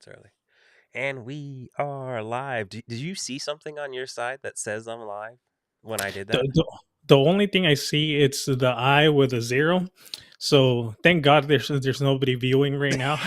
minutes early. And we are live. Did you see something on your side that says I'm live when I did The that? the the only thing I see, it's the eye with a 0. So, thank God there's nobody viewing right now.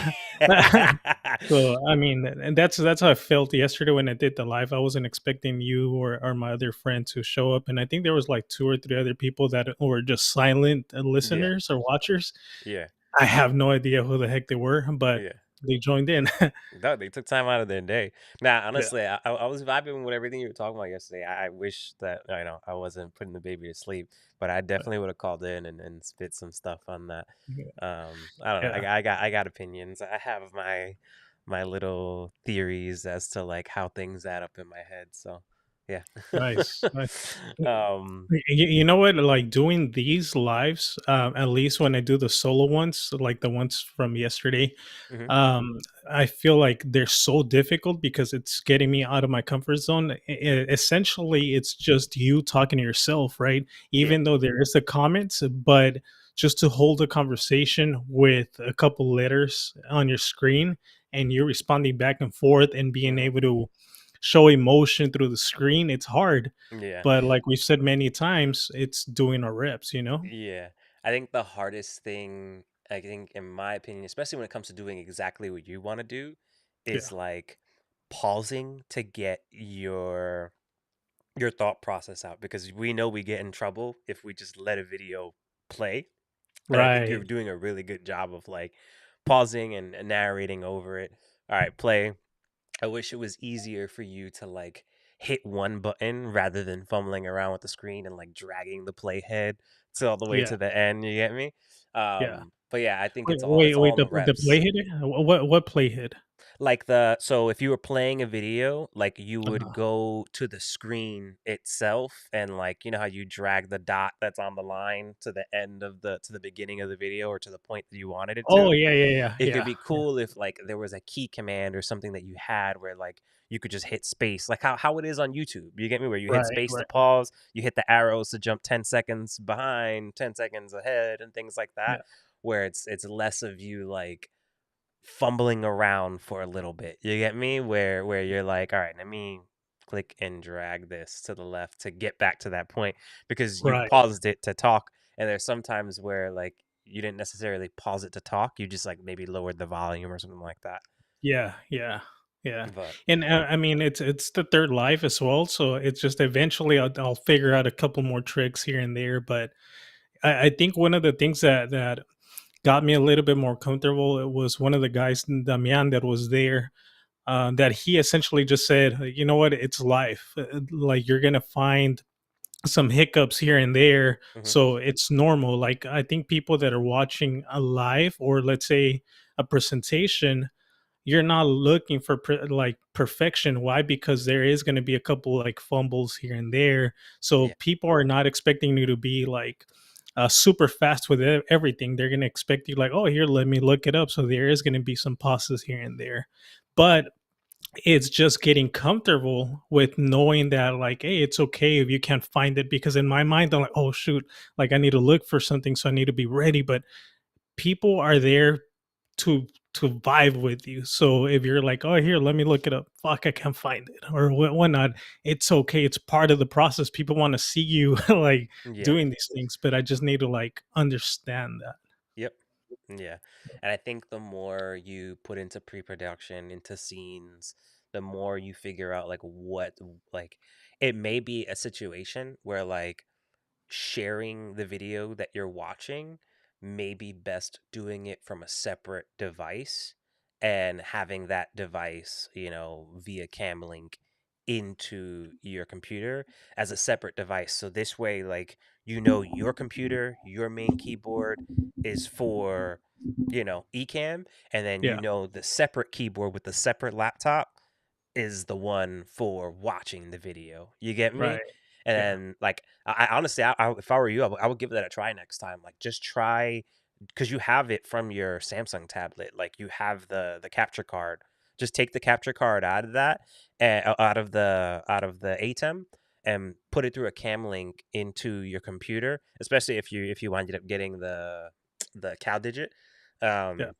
So, I mean, and that's how I felt yesterday when I did the live. I wasn't expecting you or my other friend to show up, and I think there was, like, 2 or 3 other people that were just silent, Yeah, listeners or watchers. yeah, I have no idea who the heck they were, but yeah. they joined in. No, they took time out of their day. Now, Yeah, honestly, I was vibing with everything you were talking about yesterday. I wish that I wasn't putting the baby to sleep, but I definitely would have called in and spit some stuff on that. yeah, I don't know. yeah. I got opinions. I have my little theories as to like how things add up in my head. So, yeah. Nice, nice. um, You know what? Like doing these lives, at least when I do the solo ones, like the ones from yesterday, mhm, um, I feel like they're so difficult because it's getting me out of my comfort zone. Essentially, it's just you talking to yourself, right? yeah. Even though there is the comments, but just to hold a conversation with a couple letters on your screen and you're responding back and forth and being Mhm. able to show emotion through the screen, it's hard. Yeah. But like we've said many times, it's doing our reps, you know? Yeah. I think the hardest thing, I think, in my opinion, especially when it comes to doing exactly what you want to do, Yeah. is like pausing to get your thought process out because we know we get in trouble if we just let a video play. And I think you're Right. doing a really good job of like pausing and narrating over it. All right, play. I wish it was easier for you to like hit one button rather than fumbling around with the screen and like dragging the playhead to all the way Yeah. to the end. You get me? Yeah. But yeah, I think Wait, it's wait, all wait. in the The reps. playhead? What playhead? Like so if you were playing a video, like you would go to the screen itself and like you know how you drag the dot that's on the line to the end of the beginning of the video or to the point that you wanted it to. Oh, yeah, yeah, yeah, It could yeah, be cool if like there was a key command or something that you had where like you could just hit space, like how it is on YouTube. You get me? Where you hit right, space to right, pause, you hit the arrows to jump 10 seconds behind, 10 seconds ahead, and things like that. yeah, Where it's less of you like fumbling around for a little bit. You get me? Where you're like, all right, let me click and drag this to the left to get back to that point because you right. paused it to talk. And there's sometimes where like you didn't necessarily pause it to talk. You just like maybe lowered the volume or something like that. Yeah, yeah, yeah. But And I mean, it's the third live as well, so it's just eventually I'll figure out a couple more tricks here and there. But I think one of the things that got me a little bit more comfortable, it was one of the guys, Damian, that was there. That he essentially just said, you know what, it's life. Like you're gonna find some hiccups here and there, mhm, so it's normal. Like I think people that are watching a live or let's say a presentation, you're not looking for like perfection. Why? Because there is going to be a couple like fumbles here and there, so yeah, people are not expecting you to be like super fast with everything. They're going to expect you like, oh, here, let me look it up. So there is going to be some pauses here and there, but it's just getting comfortable with knowing that like, hey, it's okay if you can't find it, because in my mind I'm like, oh shoot, like I need to look for something, so I need to be ready. But people are there to vibe with you. So if you're like, oh, here, let me look it up, fuck, I can't find it, or whatnot, it's okay. It's part of the process. People want to see you like yeah, doing these things, but I just need to like understand that. yep, yeah. And I think the more you put into pre-production, into scenes, the more you figure out like what like it may be a situation where like sharing the video that you're watching, maybe best doing it from a separate device and having that device, via cam link into your computer as a separate device. So this way, like, your computer, your main keyboard is for, Ecamm, and then Yeah, the separate keyboard with the separate laptop is the one for watching the video. You get me? right. And Yeah, then, like, I honestly, if I were you, I would give that a try next time. Like, just try because you have it from your Samsung tablet. Like, you have the capture card. Just take the capture card out of that, and out of the ATEM, and put it through a cam link into your computer. Especially if you winded up getting the cow digit. yeah, Um,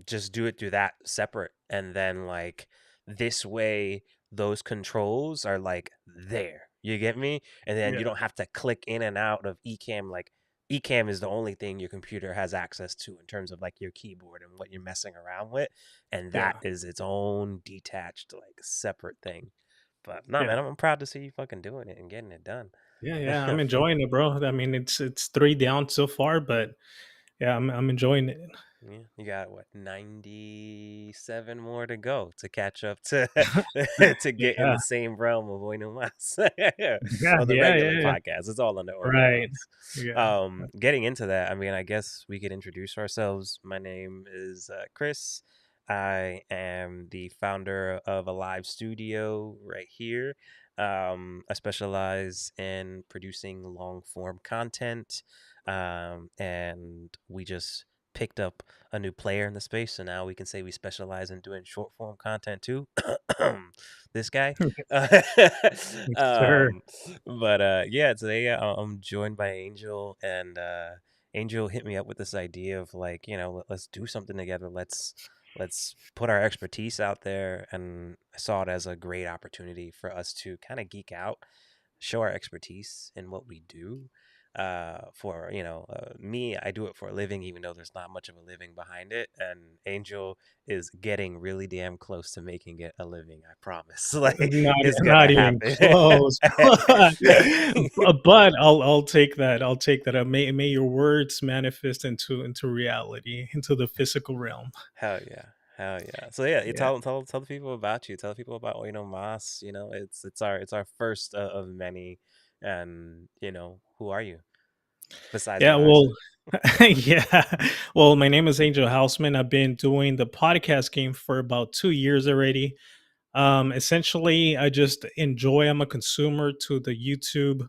just do it through that separate, and then like this way those controls are like there, you get me, and then you Yeah, don't have to click in and out of Ecamm. Like Ecamm is the only thing your computer has access to in terms of like your keyboard and what you're messing around with, and that yeah, is its own detached like separate thing. But no, man, yeah. I'm proud to see you fucking doing it and getting it done. Yeah, yeah, I'm enjoying it, bro. I mean, it's 3 down so far, but yeah, I'm enjoying it. Yeah, you got what, 97 more to go to catch up to to get in Yeah, the same realm of Bueno Mas. yeah, Well, the yeah, regular yeah, yeah. podcast, it's all under Oino Right. Mas. Yeah. Getting into that, I mean, I guess we could introduce ourselves. My name is Chris. I am the founder of a live studio right here. I specialize in producing long form content, and we just picked up a new player in the space, so now we can say we specialize in doing short form content too. This guy. Yes, sir. um, but yeah, today I'm joined by Angel, and Angel hit me up with this idea of like, let's do something together. Let's put our expertise out there, and I saw it as a great opportunity for us to kind of geek out, show our expertise in what we do. For me, I do it for a living, even though there's not much of a living behind it, and Angel is getting really damn close to making it a living. I promise. Like, it's gonna Not even happen. close. But I'll take that. I'll take that. May your words manifest into reality, into the physical realm. Hell yeah. Hell yeah. So yeah, you Yeah. tell the people about you. Tell the people about Mas. It's our first of many. And who are you besides Yeah, an artist? well, yeah. Well, my name is Angel Houseman. I've been doing the podcast game for about 2 years already. Essentially, I just enjoy. I'm a consumer to the YouTube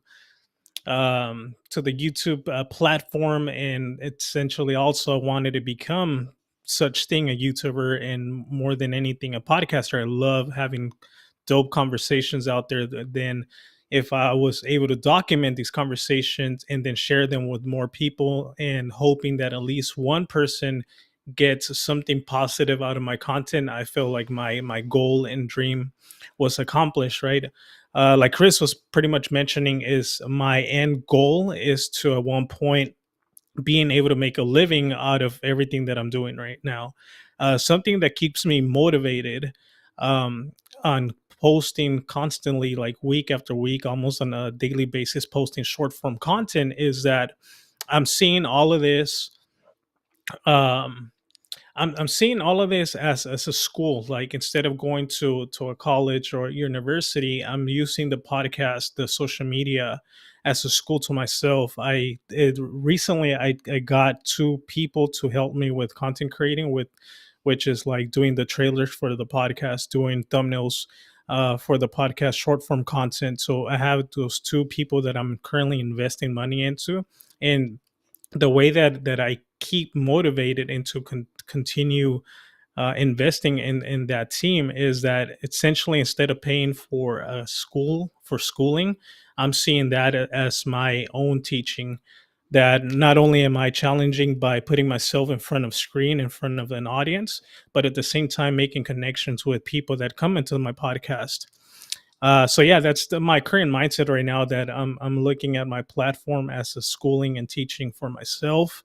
platform, and essentially also wanted to become such thing a YouTuber, and more than anything, a podcaster. I love having dope conversations out there. Then, if I was able to document these conversations and then share them with more people, and hoping that at least one person gets something positive out of my content, I feel like my goal and dream was accomplished, right? Like Chris was pretty much mentioning, is my end goal is to at one point being able to make a living out of everything that I'm doing right now. Something that keeps me motivated um, on posting constantly, like week after week, almost on a daily basis, posting short form content, is that I'm seeing all of this. Um, I'm seeing all of this as a school. Like, instead of going to a college or university, I'm using the podcast, the social media, as a school to myself. Recently I got two people to help me with content creating, with which is like doing the trailers for the podcast, doing thumbnails for the podcast, short form content. So I have those two people that I'm currently investing money into, and the way that I keep motivated and to continue investing in that team is that essentially, instead of paying for a school for schooling, I'm seeing that as my own teaching. That not only am I challenging by putting myself in front of screen, in front of an audience, but at the same time making connections with people that come into my podcast. So yeah, that's my current mindset right now. That I'm looking at my platform as a schooling and teaching for myself.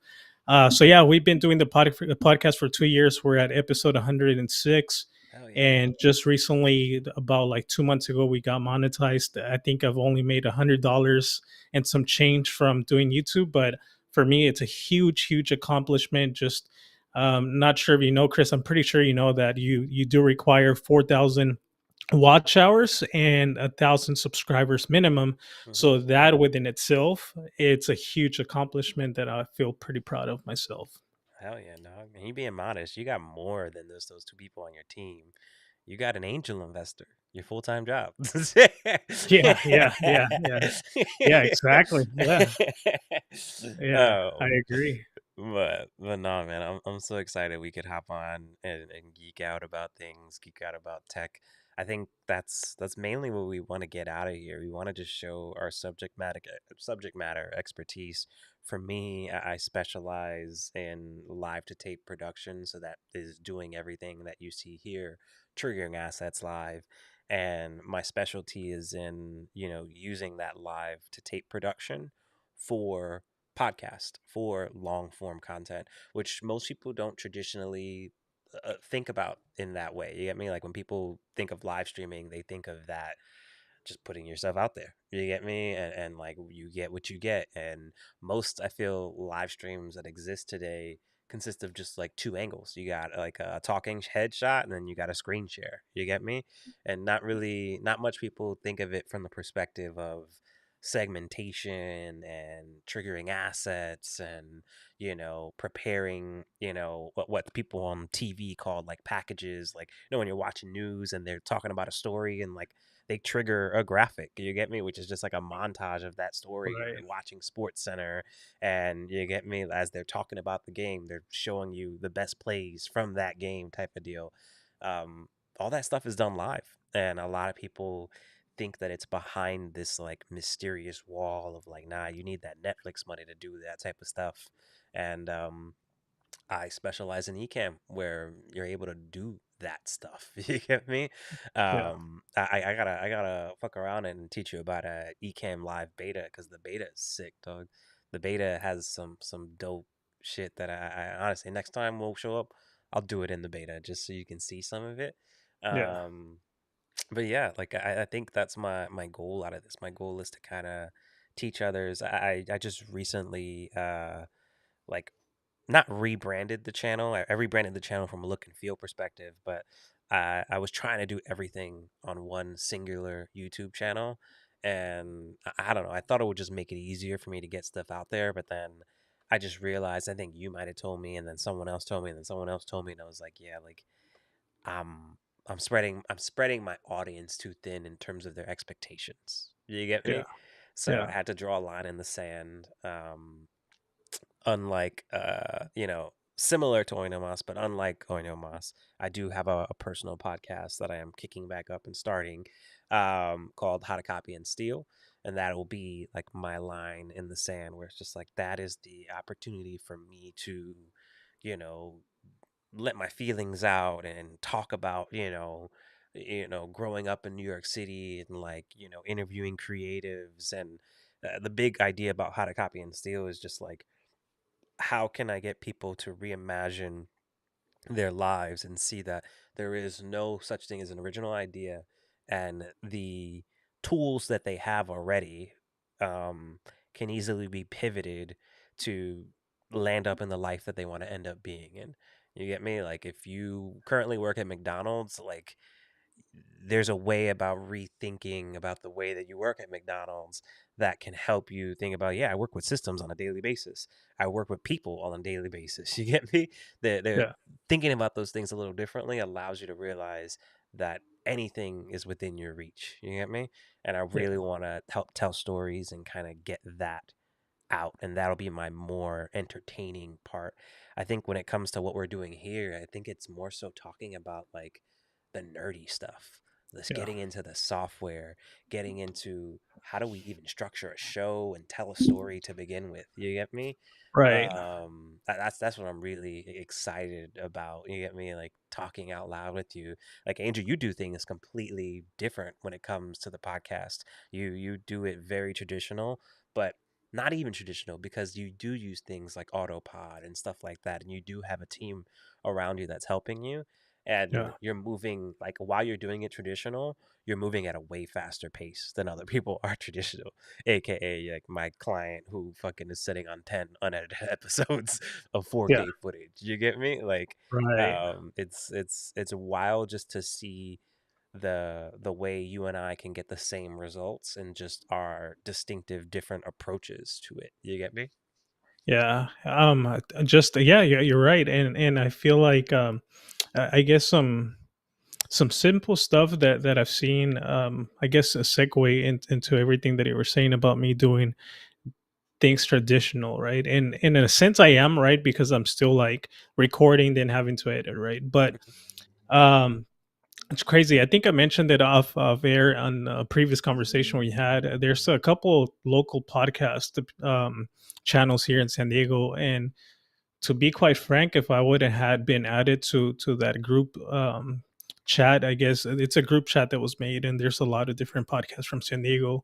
So yeah, we've been doing the podcast for 2 years. We're at episode 106, Hell yeah. and just recently, about like 2 months ago, we got monetized. I think I've only made $100 and some change from doing YouTube, but for me, it's a huge accomplishment. Just not sure if you know, Chris. I'm pretty sure you know that you do require 4,000 watch hours and 1,000 subscribers minimum. Hmm. So that within itself, it's a huge accomplishment that I feel pretty proud of myself. Hell yeah, dog. And you being modest, you got more than just those two people on your team. You got an angel investor, your full time job. Yeah, exactly. Yeah, yeah, I um, agree. But no, man, I'm so excited we could hop on and geek out about things, geek out about tech. I think that's mainly what we want to get out of here. We want to just show our subject matter expertise. For me, I specialize in live to tape production, so that is doing everything that you see here, triggering assets live. And my specialty is in, using that live to tape production for podcast, for long form content, which most people don't traditionally think about in that way. You get me? Like when people think of live streaming, they think of that just putting yourself out there. You get me? And like you get what you get. And most, I feel, live streams that exist today consist of just like two angles. You got like a talking headshot and then you got a screen share. You get me? And not much people think of it from the perspective of segmentation and triggering assets and preparing what people on TV call like packages, like when you're watching news and they're talking about a story and like they trigger a graphic, you get me, which is just like a montage of that story. Or Right. you're watching Sports Center and you get me, as they're talking about the game, they're showing you the best plays from that game type of deal. um, all that stuff is done live, and a lot of people think that it's behind this like mysterious wall of like, nah, you need that Netflix money to do that type of stuff. And I specialize in Ecamm, where you're able to do that stuff. You get me? Yeah. I gotta fuck around and teach you about a Ecamm live beta, because the beta is sick, dog. The beta has some dope shit that I honestly, next time we'll show up, I'll do it in the beta just so you can see some of it. Yeah. Um, but yeah, like I think that's my goal out of this. My goal is to kind of teach others. I just recently like not rebranded the channel. I rebranded the channel from a look and feel perspective, but I was trying to do everything on one singular YouTube channel. And I don't know, I thought it would just make it easier for me to get stuff out there. But then I just realized, I think you might have told me, and then someone else told me, and then someone else told me, and I was like, yeah, like I'm I'm spreading my audience too thin in terms of their expectations. You get Yeah. me? So I Yeah. had to draw a line in the sand. Unlike similar to Oinomas, but unlike Oinomas, I do have a personal podcast that I am kicking back up and starting, called How to Copy and Steal. And that will be like my line in the sand, where it's just like, that is the opportunity for me to, you know, let my feelings out and talk about, growing up in New York City, and like, interviewing creatives. And the big idea about How to Copy and Steal is just like, how can I get people to reimagine their lives and see that there is no such thing as an original idea, and the tools that they have already um, can easily be pivoted to land up in the life that they want to end up being in. You get me? Like if you currently work at McDonald's, like there's a way about rethinking about the way that you work at McDonald's that can help you think about, yeah, I work with systems on a daily basis. I work with people on a daily basis. You get me? They're Yeah. thinking about those things a little differently allows you to realize that anything is within your reach. You get me? And I Yeah. really want to help tell stories and kind of get that out, and that'll be my more entertaining part. I think when it comes to what we're doing here, I think it's more so talking about like the nerdy stuff. This Yeah. getting into the software, getting into how do we even structure a show and tell a story to begin with. You get me? Right. That's what I'm really excited about. You get me? Like talking out loud with you. Like Angel, you do things completely different when it comes to the podcast. You do it very traditional, but not even traditional, because you do use things like Autopod and stuff like that, and you do have a team around you that's helping you, and Yeah. you're moving, like while you're doing it traditional, you're moving at a way faster pace than other people are traditional, aka like my client who fucking is sitting on 10 unedited episodes of Yeah. 4K footage. You get me? Like Right. it's wild just to see the way you and I can get the same results and just our distinctive different approaches to it. You get me? Yeah. Just yeah, yeah, you're right. And I feel like I guess some simple stuff that I've seen, I guess a segue into everything that you were saying about me doing things traditional, right? And in a sense, I am right because I'm still like recording, then having to edit, right? But Mhm. um, it's crazy. I think I mentioned it off of air on a previous conversation we had. There's a couple local podcast channels here in San Diego, and to be quite frank, if I would have had been added to that group chat, I guess it's a group chat that was made, and there's a lot of different podcasts from San Diego.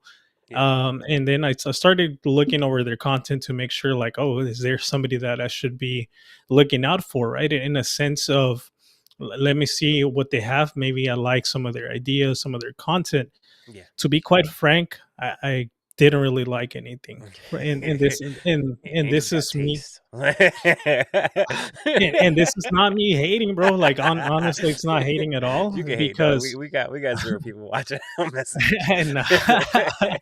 Yeah. And then I started looking over their content to make sure, like, oh, is there somebody that I should be looking out for, right? In a sense of, let me see what they have. Maybe I like some of their ideas, some of their content. Yeah. To be quite frank, I didn't really like anything. And this and Angel's this got is me, taste. and this is not me hating, bro. Like, honestly, it's not hating at all You can hate, dog. because We got zero people watching. I'm messing with and you.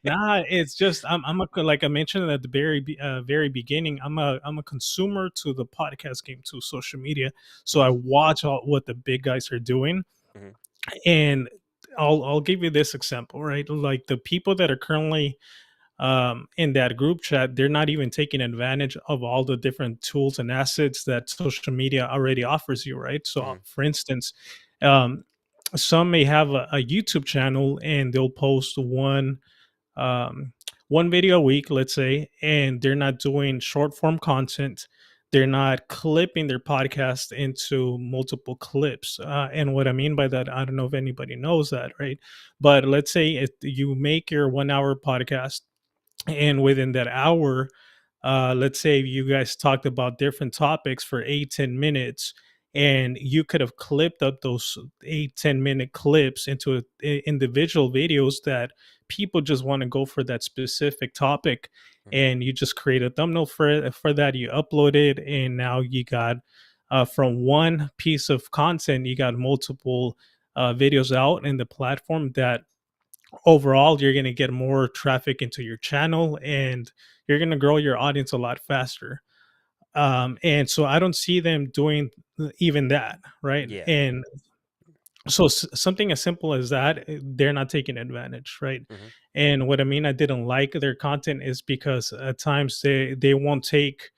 nah, it's just I'm a like I mentioned at the very beginning. I'm a consumer to the podcast game, to social media. So I Mhm, watch all what the big guys are doing, mhm, and I'll give you this example, right? Like the people that are currently in that group chat, they're not even taking advantage of all the different tools and assets that social media already offers you, right? So, mhm, for instance, um, some may have a YouTube channel and they'll post um, one video a week, let's say, and they're not doing short form content. They're not clipping their podcast into multiple clips. And what I mean by that, I don't know if anybody knows that, right? But let's say if you make your 1 hour podcast, and within that hour, let's say you guys talked about different topics for 8-10 minutes, and you could have clipped up those 8-10 minute clips into individual videos that people just want to go for that specific topic, mhm, and you just create a thumbnail for that, you upload it, and now you got from one piece of content, you got multiple videos out in the platform that overall you're going to get more traffic into your channel, and you're going to grow your audience a lot faster. And so I don't see them doing even that, right? yeah. And so something as simple as that, they're not taking advantage, right? Mhm, And what I mean, I didn't like their content is because at times they won't take,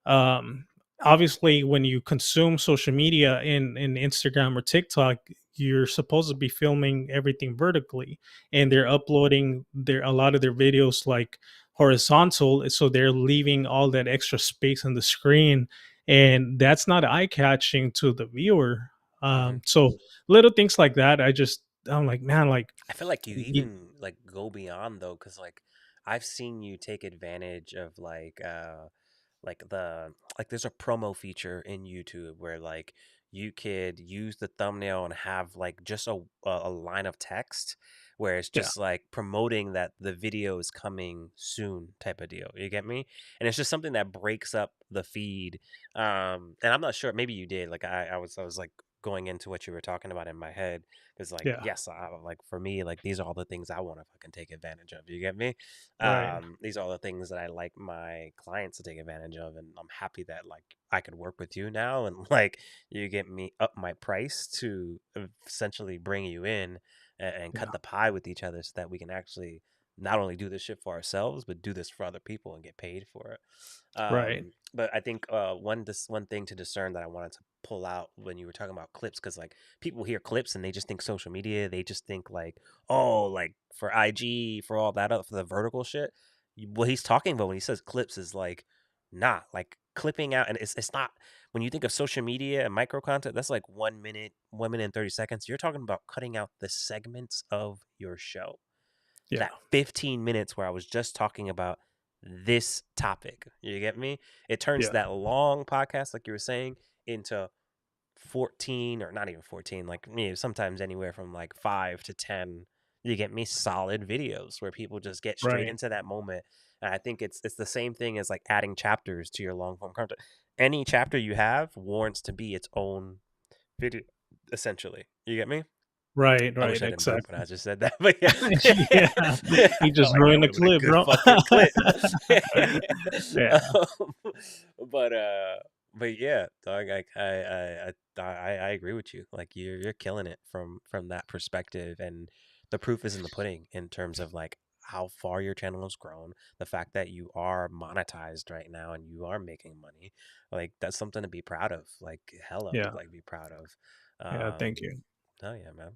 um, obviously when you consume social media in Instagram or TikTok, you're supposed to be filming everything vertically, and they're uploading their a lot of their videos like horizontal, so they're leaving all that extra space on the screen, and that's not eye catching to the viewer. mhm. So little things like that, I'm like, man, like I feel like you y- even like go beyond though, because like I've seen you take advantage of like there's a promo feature in YouTube where like you could use the thumbnail and have like just a line of text where it's yeah, just like promoting that the video is coming soon type of deal. You get me? And it's just something that breaks up the feed. And I'm not sure, maybe you did. Like I was like going into what you were talking about in my head because like yeah, yes, like for me like these are all the things I want to fucking take advantage of. You get me? right, These are all the things that I like my clients to take advantage of, and I'm happy that like I could work with you now, and like you get me up my price to essentially bring you in and cut yeah, the pie with each other, so that we can actually not only do this shit for ourselves, but do this for other people and get paid for it. right, But I think one thing to discern that I wanted to pull out when you were talking about clips, because like people hear clips and they just think social media, they just think like, oh, like for IG, for all that, for the vertical shit. What he's talking about when he says clips is like, nah, like clipping out, and it's not. When you think of social media and micro content, that's like 1 minute, 1 minute and 30 seconds. You're talking about cutting out the segments of your show, yeah, that 15 minutes where I was just talking about this topic. You get me? It turns yeah, that long podcast, like you were saying, into 14, or not even 14, like sometimes anywhere from like 5 to 10, you get me, solid videos where people just get straight right, into that moment. And I think it's the same thing as like adding chapters to your long form content. Any chapter you have warrants to be its own video, essentially. You get me? right, I wish right, I didn't burp when exactly. I just said that, but yeah. Yeah, I he felt just like that ruined would the have been a clip, good bro. fucking clip. Yeah, um, but uh but yeah, dog, I agree with you. Like you're killing it from that perspective, and the proof is in the pudding in terms of like how far your channel has grown, the fact that you are monetized right now and you are making money. Like that's something to be proud of. Like hella, Yeah. like be proud of. Yeah. Thank you. Oh yeah, man.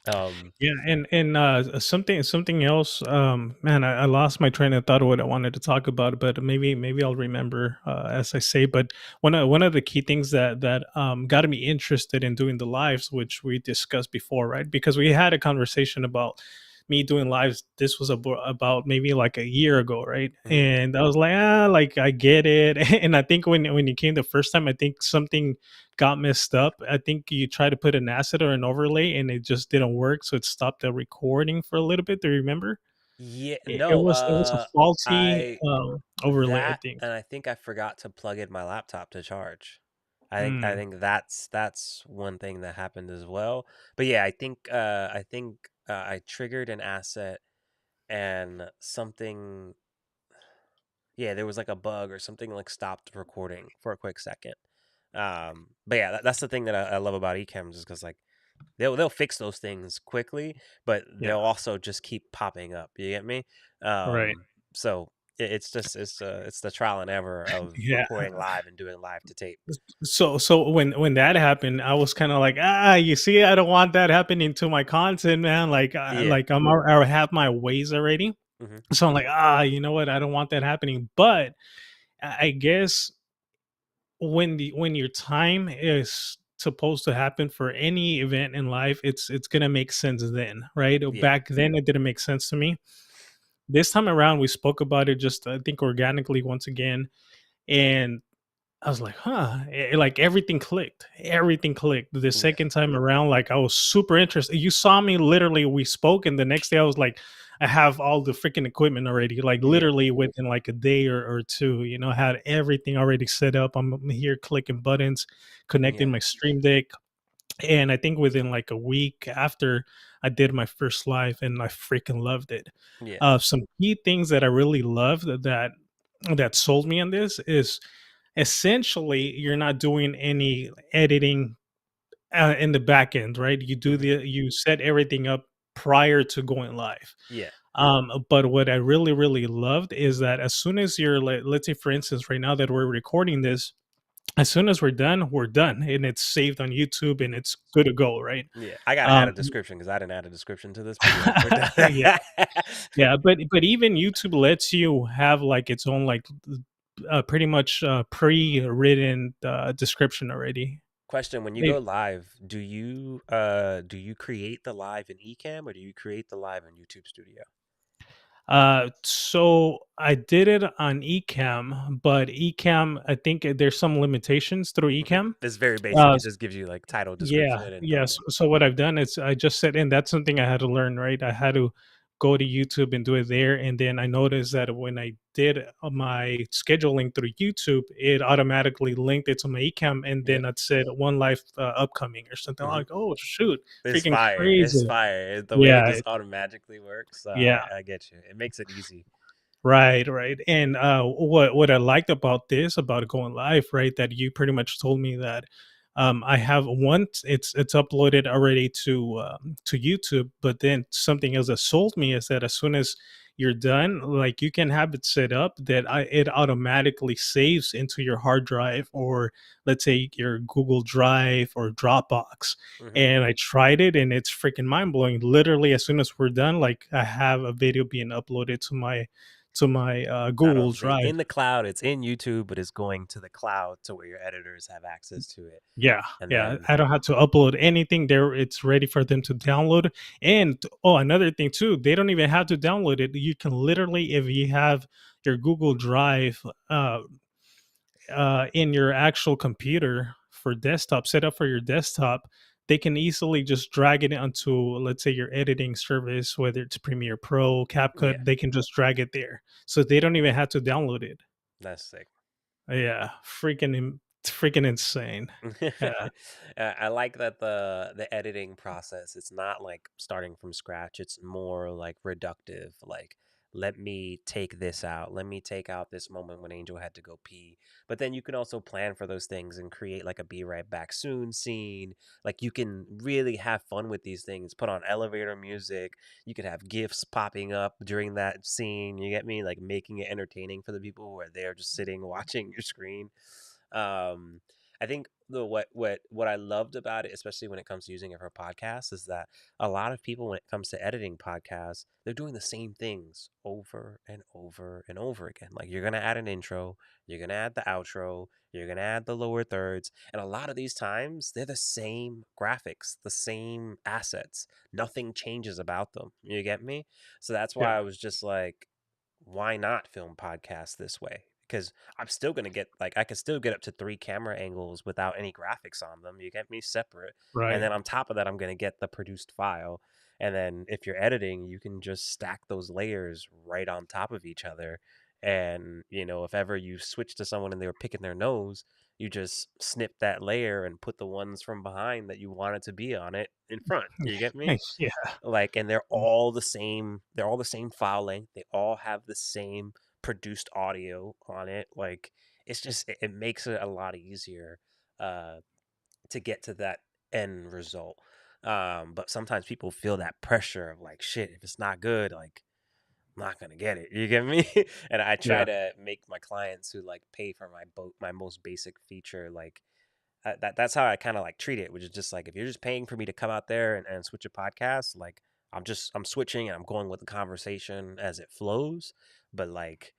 Um, Yeah, and something else, man, I lost my train of thought of what I wanted to talk about, but maybe I'll remember as I say. But one of the key things that got me interested in doing the lives, which we discussed before, right? Because we had a conversation about me doing lives. This was about maybe like a year ago, right? mhm. And I was like, like I get it. And I think when you came the first time, I think something got messed up. I think you tried to put an asset or an overlay and it just didn't work, so it stopped the recording for a little bit. Do you remember? Yeah, It no, was a faulty I overlay, I that think. and I think I forgot to plug in my laptop to charge. I Mm, think that's one thing that happened as well. But yeah, I think I triggered an asset and something, yeah, there was like a bug or something like stopped recording for a quick second. But yeah, that's the thing that I love about Ecamm is because like they'll fix those things quickly, but yeah, they'll also just keep popping up. You get me? right. So it's just it's the trial and error of Yeah. recording live and doing live to tape. So when that happened, I was kind of like, you see, I don't want that happening to my content, man. Like, Yeah. I have my ways already. Hmm. So I'm like, you know what? I don't want that happening. But I guess when your time is supposed to happen for any event in life, it's gonna make sense then, right? Yeah. Back then, it didn't make sense to me. This time around, we spoke about it just I think organically once again, and I was like, like everything clicked. Everything clicked. The Yeah. second time around, like I was super interested. You saw me literally, we spoke, and the next day I was like, I have all the freaking equipment already. Like Yeah. literally within like a day or two, I had everything already set up. I'm here clicking buttons, Yeah. connecting my stream deck. And I think within like a week after I did my first live and I freaking loved it. Yeah. Some key things that I really loved that sold me on this is essentially you're not doing any editing in the back end, right? Hmm. You set everything up prior to going live. Yeah. But what I really loved is that as soon as let's say for instance right now that we're recording this, as soon as we're done and it's saved on YouTube and Hmm. it's good to go, right? Yeah. I gotta add um a description because I didn't add a description to this, but yeah, we're done. yeah, yeah, but even YouTube lets you have like its own like pretty much pre-written description already. Question: when you Hey, go live, do you create the live in Ecamm or do you create the live in YouTube Studio? so I did it on Ecamm, but Ecamm, I think there's some limitations through Hmm. Ecamm. It's very basic. Uh, It just gives you like title, Yeah, description, and yes. thumbnail. So what I've done is I just set in. That's something I had to learn, right? I had to go to YouTube and do it there, and then I noticed that when I did my scheduling through YouTube, it automatically linked it to my Ecamm, and Yeah. then it said one live upcoming or something. I'm Hmm. like, oh shoot, It's freaking fire. It's crazy! fire. The way it Yeah, just automatically works. yeah. I get you. It makes it easy. Right, right. And what I liked about this, about going live, right, that you pretty much told me that I have once it's uploaded already to YouTube, but then something else that sold me is that as soon as you're done, like you can have it set up that it automatically saves into your hard drive or let's say your Google Drive or Dropbox. Hmm. And I tried it and it's freaking mind blowing. Literally, as soon as we're done, like I have a video being uploaded to my Not Google only Drive. in the cloud, it's in YouTube, but it's going to the cloud to where your editors have access to it. Yeah, And yeah. then, I don't have to upload anything there. It's ready for them to download. And another thing too, they don't even have to download it. You can literally, if you have your Google Drive in your actual computer for desktop, set up for your desktop, they can easily just drag it onto, let's say, your editing service, whether it's Premiere Pro, yeah, CapCut. They can just drag it there, so they don't even have to download it. that's sick. Yeah, freaking insane. Yeah, I like that the editing process, it's not like starting from scratch. It's more like reductive. Like let me take this out. Let me take out this moment when Angel had to go pee. But then you can also plan for those things and create like a be right back soon scene. Like you can really have fun with these things. Put on elevator music. You could have gifs popping up during that scene. You get me? Like making it entertaining for the people who are there just sitting watching your screen. Um, I think the what I loved about it, especially when it comes to using it for podcasts, is that a lot of people, when it comes to editing podcasts, they're doing the same things over and over and over again. Like you're gonna add an intro, you're gonna add the outro, you're gonna add the lower thirds, and a lot of these times they're the same graphics, the same assets. Nothing changes about them. You get me? So that's why Yeah. I was just like, why not film podcasts this way? Because I'm still gonna get like I can still get up to 3 camera angles without any graphics on them. You get me separate, and Right. then on top of that, I'm gonna get the produced file. And then if you're editing, you can just stack those layers right on top of each other. And if ever you switch to someone and they were picking their nose, you just snip that layer and put the ones from behind that you wanted to be on it in front. You get me? Yeah. Like, and they're all the same file length, they all have the same produced audio on it. Like, it's just it makes it a lot easier uh to get to that end result. But sometimes people feel that pressure of like, shit, if it's not good, like, I'm not gonna get it. You get me? And I try Yeah. to make my clients who like pay for my most basic feature, like, that's how I kind of like treat it, which is just like, if you're just paying for me to come out there and switch a podcast, like, I'm switching and I'm going with the conversation as it flows. But like,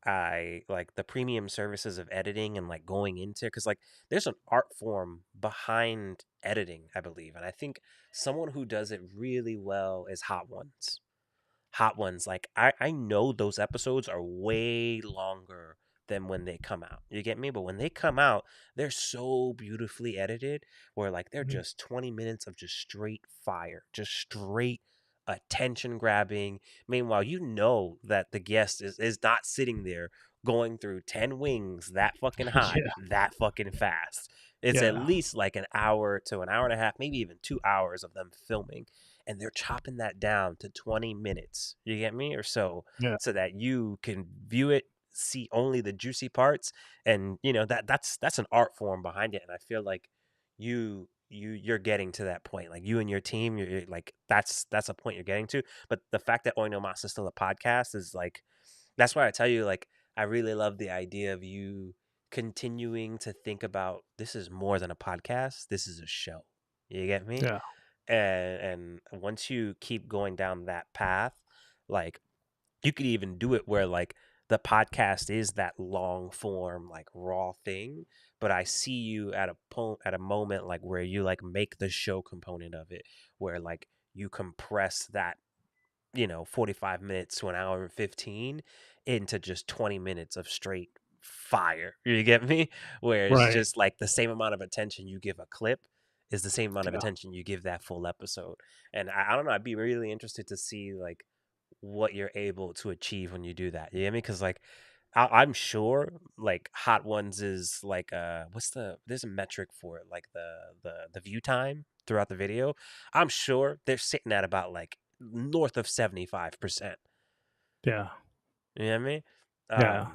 I like the premium services of editing and like going into, because like there's an art form behind editing, I believe, and I think someone who does it really well is Hot Ones. Hot Ones, like I know those episodes are way longer than when they come out. You get me? But when they come out, they're so beautifully edited where like they're Mhm. just 20 minutes of just straight fire, just straight attention grabbing. Meanwhile, you know that the guest is not sitting there going through 10 wings that fucking hot, Yeah. that fucking fast. It's at Yeah. least like an hour to an hour and a half, maybe even 2 hours of them filming, and they're chopping that down to 20 minutes. You get me? Or so, Yeah. so that you can view it, see only the juicy parts, and that's an art form behind it. And I feel like you're getting to that point. Like you and your team, you're like that's a point you're getting to. But the fact that Oinomas is still a podcast is like, that's why I tell you, like, I really love the idea of you continuing to think about, this is more than a podcast. This is a show. You get me? Yeah. And once you keep going down that path, like, you could even do it where like the podcast is that long form, like raw thing, but I see you at a moment like where you like make the show component of it, where like you compress that 45 minutes to an hour and 15 into just 20 minutes of straight fire. You get me? Where it's Right. just like the same amount of attention you give a clip is the same amount of Yeah. attention you give that full episode. And I don't know, I'd be really interested to see like what you're able to achieve when you do that. You get me? Because like, I'm sure like Hot Ones is like there's a metric for it, like the view time throughout the video. I'm sure they're sitting at about like north of 75%. Yeah. You know what I mean? Yeah.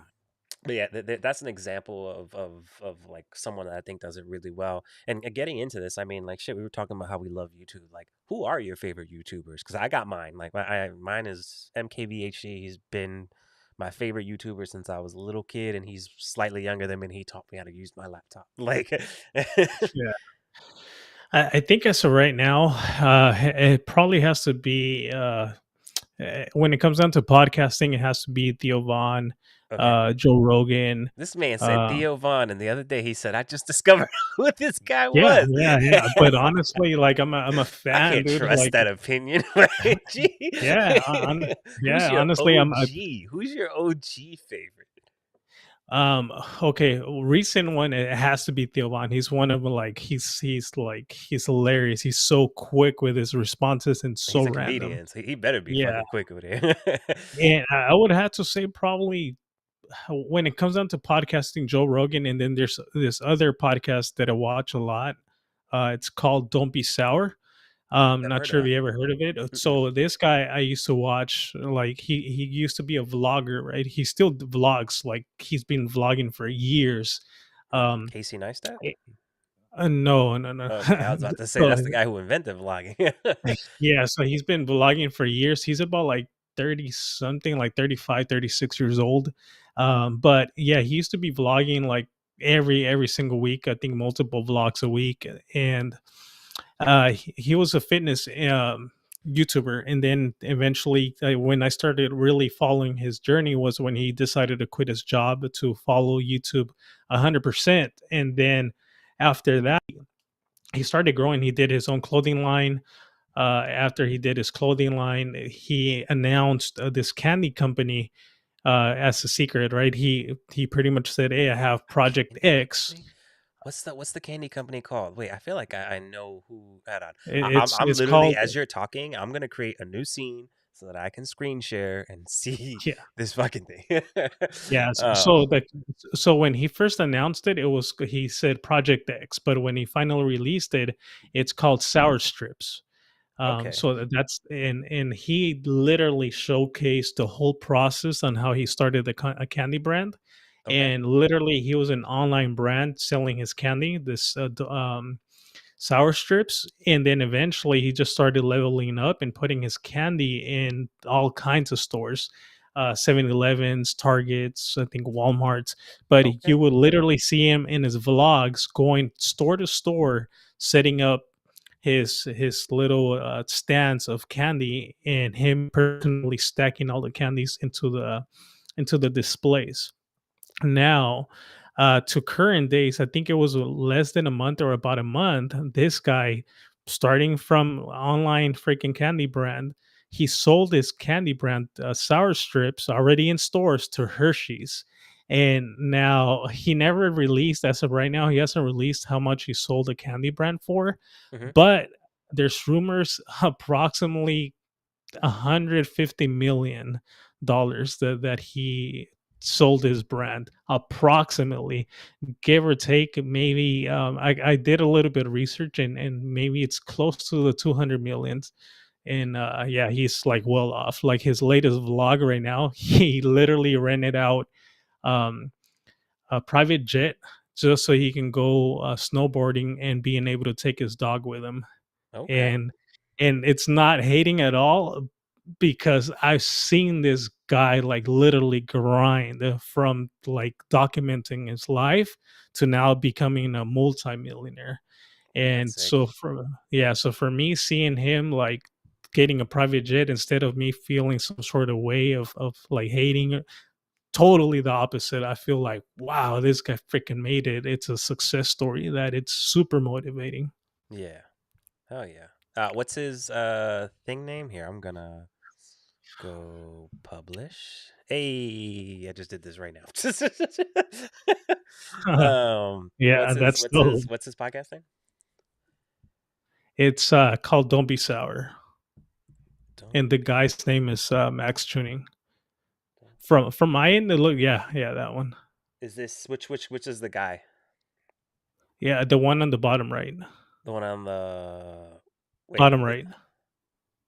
But yeah, that's an example of like someone that I think does it really well. And getting into this, I mean, like, shit, we were talking about how we love YouTube. Like, who are your favorite YouTubers? Because I got mine. Like, mine is MKBHD. He's been my favorite YouTuber since I was a little kid, and he's slightly younger than me. And he taught me how to use my laptop. Like, Yeah. I think as of right now, it probably has to be when it comes down to podcasting, it has to be Theo Vaughn, okay. Joe Rogan. This man said Uh, Theo Vaughn, and the other day he said, I just discovered who this guy yeah, was. yeah, yeah. But honestly, like I'm a I fan, can't dude. trust Like, that opinion. Right? Gee. yeah, Who's yeah. your Honestly, OG? Who's your OG favorite? okay. Recent one, it has to be Theo Vaughn. He's one of like he's hilarious. He's so quick with his responses and so He's a random. comedian, so he better be Yeah, fucking quick with it. and I would have to say probably when it comes down to podcasting, Joe Rogan, and then there's this other podcast that I watch a lot. It's called Don't Be Sour. Never Not heard of sure if that. you ever heard of it. Mm-mm. So this guy I used to watch, like he used to be a vlogger, right? He still vlogs, like he's been vlogging for years. Um, Casey Neistat? eh, no, no, no. Okay, I was about to say So that's the guy who invented vlogging. yeah, so he's been vlogging for years. He's about like 30 something, like 35, 36 years old. But yeah, he used to be vlogging like every single week, I think multiple vlogs a week. And he was a fitness YouTuber. And then eventually, when I started really following his journey, was when he decided to quit his job to follow YouTube 100%. And then after that, he started growing. He did his own clothing line. After he did his clothing line, he announced this candy company as a secret, right? He pretty much said, "Hey, I have A Project candy X." company? What's the candy company called? Wait, I feel like I know who. Hold on. I'm It's literally, called as you're talking, I'm gonna create a new scene so that I can screen share and see yeah. this fucking thing. Yeah, um, so when he first announced it, it was he said Project X, but when he finally released it, it's called Sour Strips. okay, So that's and he literally showcased the whole process on how he started a candy brand, okay, and literally he was an online brand selling his candy, this sour strips, and then eventually he just started leveling up and putting his candy in all kinds of stores, 7-Elevens, Targets, I think Walmarts. But you okay, would literally see him in his vlogs going store to store, setting up his little stands of candy, and him personally stacking all the candies into the displays. Now, to current days, I think it was less than a month or about a month, this guy, starting from online freaking candy brand, he sold his candy brand sour strips already in stores to Hershey's. And now he never released, as of right now, he hasn't released how much he sold the candy brand for, hmm, but there's rumors approximately $150 million that he sold his brand, approximately, give or take. Maybe I did a little bit of research, and maybe it's close to the 200 millions. And yeah, he's like well off. Like his latest vlog right now, he literally rented out um, a private jet just so he can go snowboarding and being able to take his dog with him. okay. And it's not hating at all, because I've seen this guy like literally grind from like documenting his life to now becoming a multimillionaire. That's And sick. so for yeah, so for me, seeing him like getting a private jet, instead of me feeling some sort of way of like hating it, totally the opposite. I feel like, wow, this guy freaking made it. It's a success story that it's super motivating. Yeah. Oh yeah. What's his thing name here? I'm gonna go publish. Hey, I just did this right now. Yeah, that's dope. what's his podcast name? It's called Don't Be Sour. Don't And the be. guy's name is Max Tuning. Don't be. From my end, it look yeah, yeah, that one. Is this which is the guy? Yeah, the one on the bottom right. The one on the wait, Bottom right.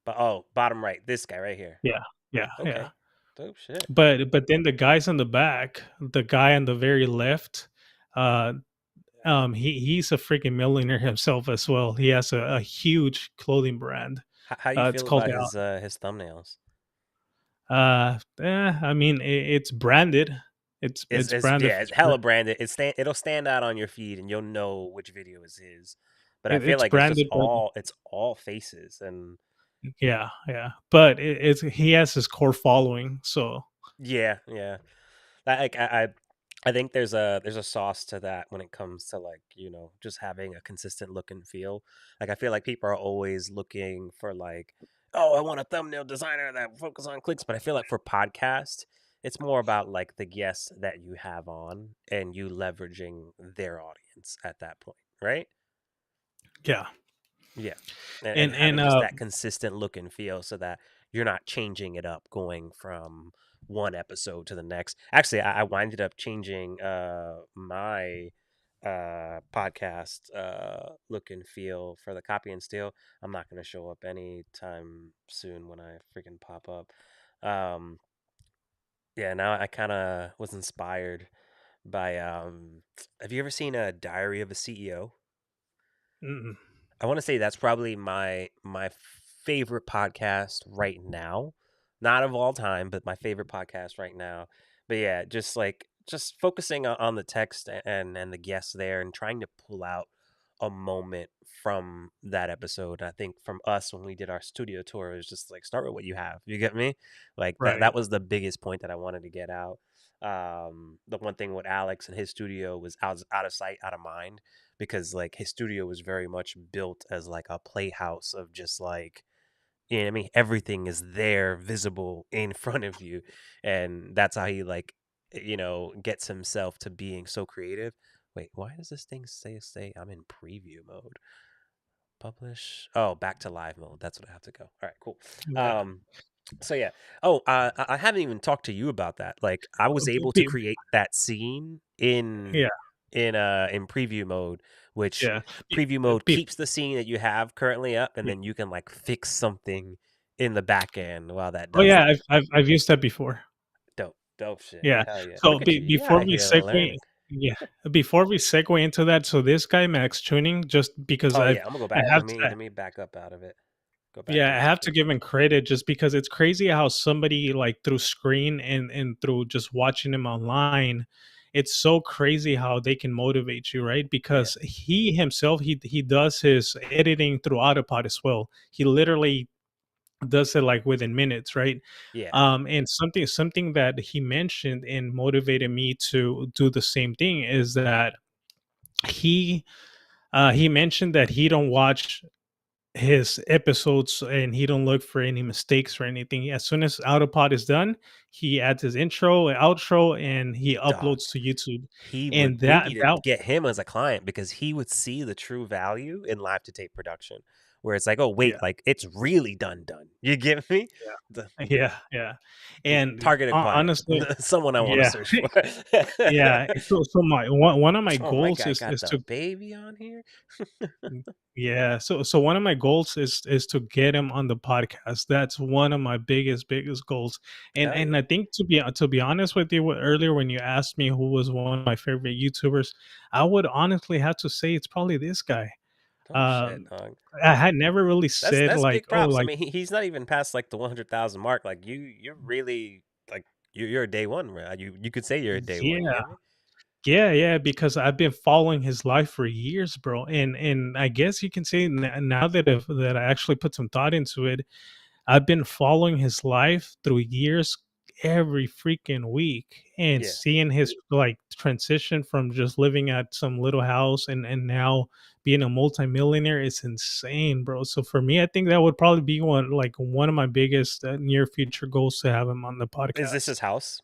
but oh, bottom right. This guy right here. Yeah, yeah, yeah. Okay. Dope shit. But then the guys on the back, the guy on the very left, uh, he's a freaking millionaire himself as well. He has a huge clothing brand. How you It's feel called about his thumbnails? I mean, it's branded. It's It's branded yeah, for it's sure. hella branded. It'll stand out on your feed and you'll know which video is his. But I feel It's like it's just branded, but it's all faces and yeah, yeah. But it's he has his core following, so yeah, yeah. Like I think there's a sauce to that when it comes to like, just having a consistent look and feel. Like I feel like people are always looking for like, oh, I want a thumbnail designer that focus on clicks, but I feel like for podcast, it's more about like the guests that you have on and you leveraging their audience at that point, right? yeah. Yeah. And And having just that consistent look and feel so that you're not changing it up going from one episode to the next. Actually, I winded up changing my podcast look and feel for the copy and steal. I'm not gonna show up anytime soon when I freaking pop up. Um, yeah, now I kind of was inspired by have you ever seen a Diary of a CEO? Mm-mm. I want to say that's probably my favorite podcast right now. Not of all time, but my favorite podcast right now. But yeah, just like just focusing on the text and the guests there and trying to pull out a moment from that episode. I think from us when we did our studio tour, it was just like start with what you have. You get me? Like that Right. was the biggest point that I wanted to get out. The one thing with Alex and his studio was out of sight, out of mind, because like his studio was very much built as like a playhouse of just like, you know what I mean, everything is there visible in front of you, and that's how he like, gets himself to being so creative. Wait, why does this thing say I'm in preview mode? Publish. Oh, back to live mode. That's what I have to go. All right, cool. Yeah. um so yeah. Oh, I haven't even talked to you about that. Like, I was able to Be- create that scene in yeah. in preview mode, which Yeah. Be- preview mode be- keeps the scene that you have currently up, and yeah. then you can like fix something in the back end while that Oh does yeah, that. I've used that before. Dope shit. Yeah. Hell yeah! So Look at you. You before out we here segue, learning. yeah, before we segue into that, so this guy Max Tuning, just because Oh yeah, I'm gonna go I back. have Let me back up out of it. Go back to yeah, I his have to picture. give him credit just because it's crazy how somebody like through screen and through just watching him online, it's so crazy how they can motivate you, right? Yeah, Because he himself he does his editing through Autopod as well. He literally does it like within minutes, right? yeah. And something that he mentioned and motivated me to do the same thing is that he he mentioned that he don't watch his episodes and he don't look for any mistakes or anything. As soon as Autopod is done, he adds his intro and outro and he Dog. uploads to YouTube. He would And we that need to that get him as a client because he would see the true value in live to tape production, where it's like, oh yeah, wait, like it's really done. You get me? The yeah, yeah. And targeted client, honestly, someone I want to yeah, search for. yeah. So my one of my Oh, my goals guy got is the to baby on here. yeah. So one of my goals is to get him on the podcast. That's one of my biggest goals. Hell And yeah! I think to be honest with you, earlier when you asked me who was one of my favorite YouTubers, I would honestly have to say it's probably this guy. Oh shit, Um, dog. I had never really said That's like, big oh, props. I like mean, he's not even past like the 100,000 mark. Like you're really like you're a day one, right? You could say you're a day one. You yeah, get me? yeah, because I've been following his life for years, bro. And I guess you can say now that that I actually put some thought into it, I've been following his life through years every freaking week and Yeah. seeing his like transition from just living at some little house and now being a multimillionaire is insane, bro. So for me, I think that would probably be one of my biggest near future goals to have him on the Is this podcast. his house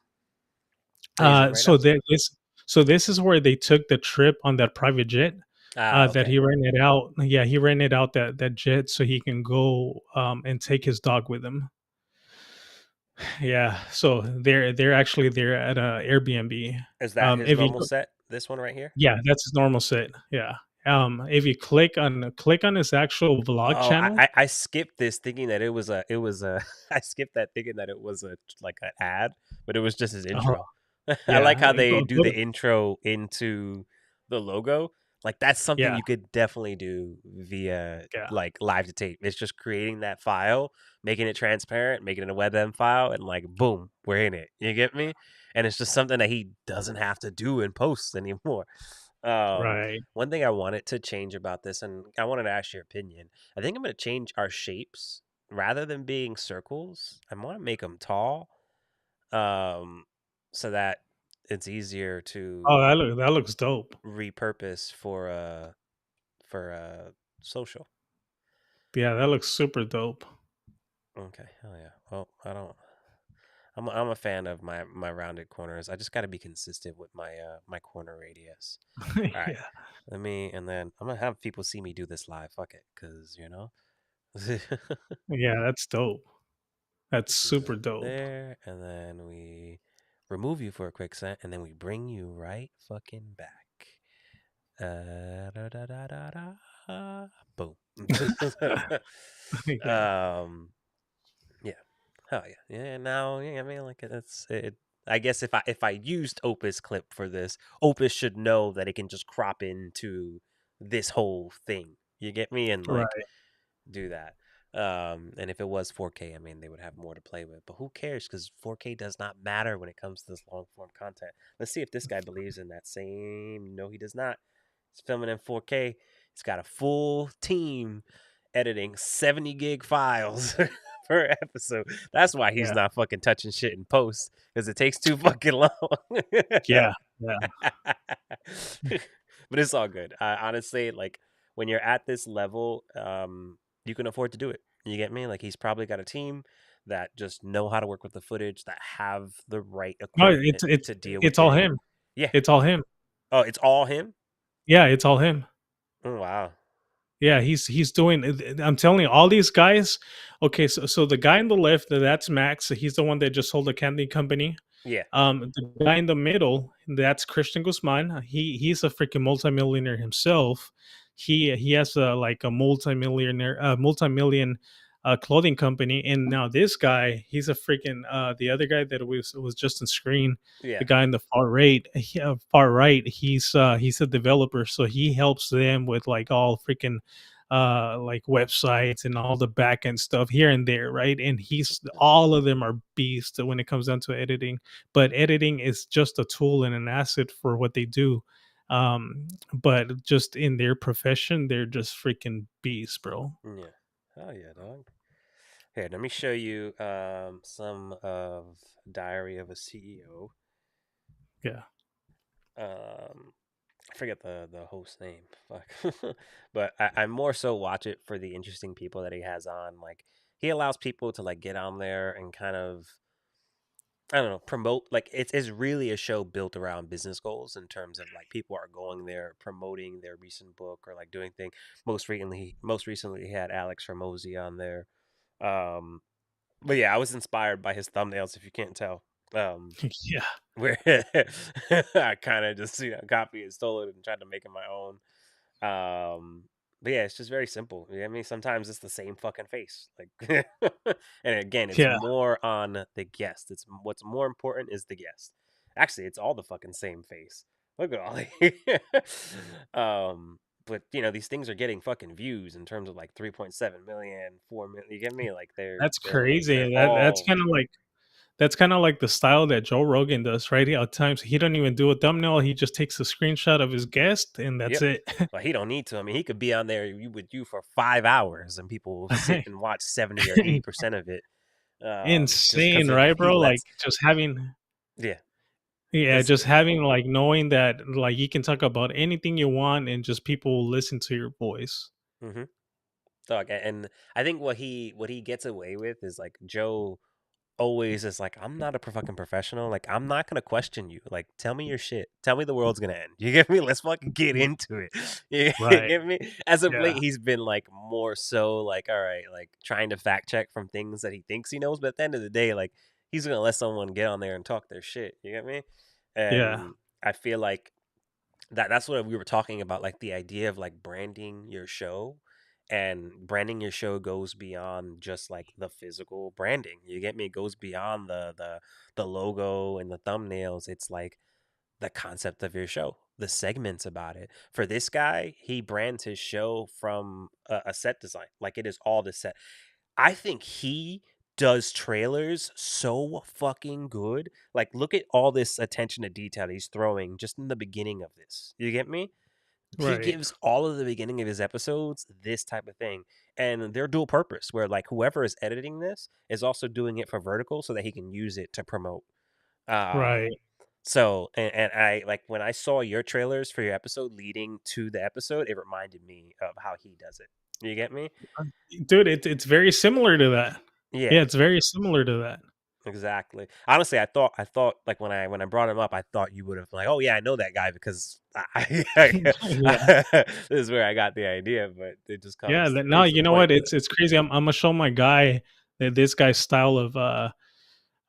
that he's in right So now? this is where they took the trip on that private jet Ah, that okay. he rented out. Yeah, he rented out that jet so he can go and take his dog with him. Yeah, so they're actually there at a Airbnb. Is that his If you normal set? This one right here? yeah, that's his normal set. Yeah. If you click on his actual vlog Oh, channel. I skipped this thinking that it was a I skipped that thinking that it was a like an ad, but it was just his Oh, intro. I like yeah, how they do go the to intro into the logo. Like that's something yeah, you could definitely do via yeah, like live to tape. It's just creating that file, making it transparent, making it a WebM file, and like boom, we're in it. You get me? And it's just something that he doesn't have to do in post anymore. Um, right. One thing I wanted to change about this, and I wanted to ask your opinion. I think I'm going to change our shapes rather than being circles. I want to make them tall, um, so that it's easier Oh, to that looks dope. repurpose for social. Yeah, that looks super dope. Okay, hell yeah. Well, I don't. I'm a fan of my rounded corners. I just got to be consistent with my corner radius. All right, Yeah, and then I'm gonna have people see me do this live. Fuck it, cause yeah, that's dope. That's do super that dope. there, and then we remove you for a quick set, and then we bring you right fucking back. Da, da, da, da, da, boom. Yeah. um, yeah. Oh yeah, yeah. Now, yeah. I mean, like it's it. I guess if I used Opus clip for this, Opus should know that it can just crop into this whole thing. You get me? And like Right. do that. And if it was 4K, I mean, they would have more to play with. But who cares? Because 4K does not matter when it comes to this long form content. Let's see if this guy believes in that same. No, he does not. He's filming in 4K. He's got a full team editing 70 gig files per episode. That's why he's Yeah. not fucking touching shit in post because it takes too fucking long. Yeah. Yeah. But it's all good. Honestly, like when you're at this level, you can afford to do it. You get me? Like he's probably got a team that just know how to work with the footage, that have the right No, equipment to deal it's with all it. him. Yeah. It's all him. Oh, it's all him. Yeah, it's all him. Oh, wow. Yeah, he's doing. I'm telling you, all these guys. Okay, so the guy on the left, that's Max. He's the one that just sold the candy company. Yeah. The guy in the middle, that's Christian Guzman. He's a freaking multimillionaire himself. He has like a multimillion clothing company, and now this guy, he's a freaking the other guy that was just on screen. The Yeah. guy in the far right, he's a developer, so he helps them with like all freaking like websites and all the back end stuff here and there, right? And he's all of them are beasts when it comes down to editing, but editing is just a tool and an asset for what they do. But just in their profession, they're just freaking beasts, bro. Yeah. Oh yeah, dog. Here, let me show you some of Diary of a CEO. Yeah. I forget the host name. Fuck. But I more so watch it for the interesting people that he has on. Like he allows people to like get on there and kind of I don't know, promote like it's really a show built around business goals in terms of like people are going there promoting their recent book or like doing things. Most recently he had Alex Ramosi on there. Um but yeah, I was inspired by his thumbnails if you can't tell. Um Yeah. where I kind of just copy and stole it and tried to make it my own. But yeah, it's just very simple. You know what I mean? Sometimes it's the same fucking face. Like and again, it's Yeah. more on the guest. It's what's more important is the guest. Actually, it's all the fucking same face. Look at all but these things are getting fucking views in terms of like 3.7 million, 4 million. You get me? Like they're That's they're they're crazy. That's all kind of like the style that Joe Rogan does, right? At times he don't even do a thumbnail. He just takes a screenshot of his guest and that's yep. it. Well, he don't need to. I mean, he could be on there with you for 5 hours, and people will sit and watch 70 or 80% of it. Just because Insane, of right, he bro? Like lets, just having yeah, yeah, it's just having like knowing that like you can talk about anything you want and just people will listen to your voice. mm-hmm. Dog. And I think what he gets away with is like Joe always is like, I'm not a fucking professional. Like, I'm not gonna question you. Like, tell me your shit. Tell me the world's gonna end. You get me? Let's fucking get into it. You Right. get me? As of Yeah. late, he's been like more so like, all right, like trying to fact check from things that he thinks he knows, but at the end of the day, like he's gonna let someone get on there and talk their shit. You get me? Yeah. And I feel like that's what we were talking about, like the idea of like branding your show, and branding your show goes beyond just like the physical branding. You get me? It goes beyond the logo and the thumbnails. It's like the concept of your show, the segments about it. For this guy, he brands his show from a set design, like it is all the set. I think he does trailers so fucking good. Like, look at all this attention to detail he's throwing just in the beginning of this. You get me? He Right. gives all of the beginning of his episodes this type of thing, and they're dual purpose. Where like whoever is editing this is also doing it for vertical, so that he can use it to promote. Right. So, and I like when I saw your trailers for your episode leading to the episode, it reminded me of how he does it. You get me? Dude, it's very similar to that. Yeah. Yeah, it's very similar to that. Exactly. Honestly, I thought like when I brought him up, I thought you would have like, oh yeah, I know that guy because Yeah. this is where I got the idea, but it just Yeah, comes no, proves the you know point what? that It's crazy. I'm gonna show my guy that this guy's style of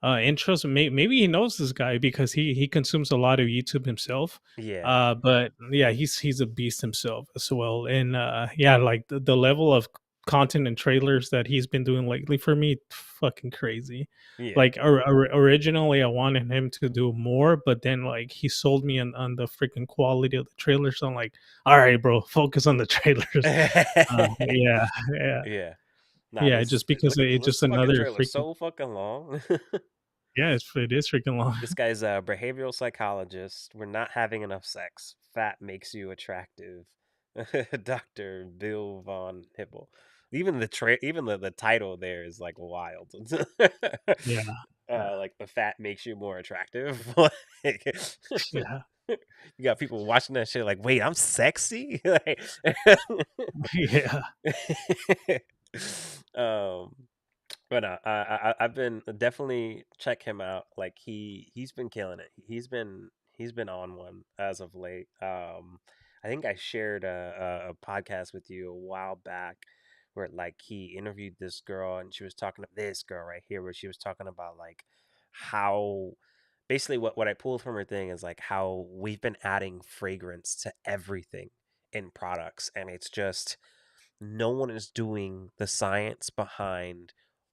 intros. Maybe he knows this guy because he consumes a lot of YouTube himself. Yeah. But yeah, he's a beast himself as well. And yeah, like the level of content and trailers that he's been doing lately for me, fucking crazy. Yeah. Like originally, I wanted him to do more, but then like he sold me on the freaking quality of the trailers. So I'm like, all right, bro, focus on the trailers. Yeah, yeah, Yeah. Nah, yeah. this Just because it's this just fucking another trailer freaking so fucking long. yeah. It is freaking long. This guy's a behavioral psychologist. We're not having enough sex. Fat makes you attractive. Dr. Bill Von Hippel. Even the title there is like wild. Yeah, yeah, Like the fat makes you more attractive. Like, yeah, you got people watching that shit like, wait, I'm sexy? Like, yeah. um but I've been definitely check him out. Like he's been killing it. He's been on one as of late. I think I shared a podcast with you a while back where like he interviewed this girl and she was talking to this girl right here where she was talking about like how basically what I pulled from her thing is like how we've been adding fragrance to everything in products and it's just no one is doing the science behind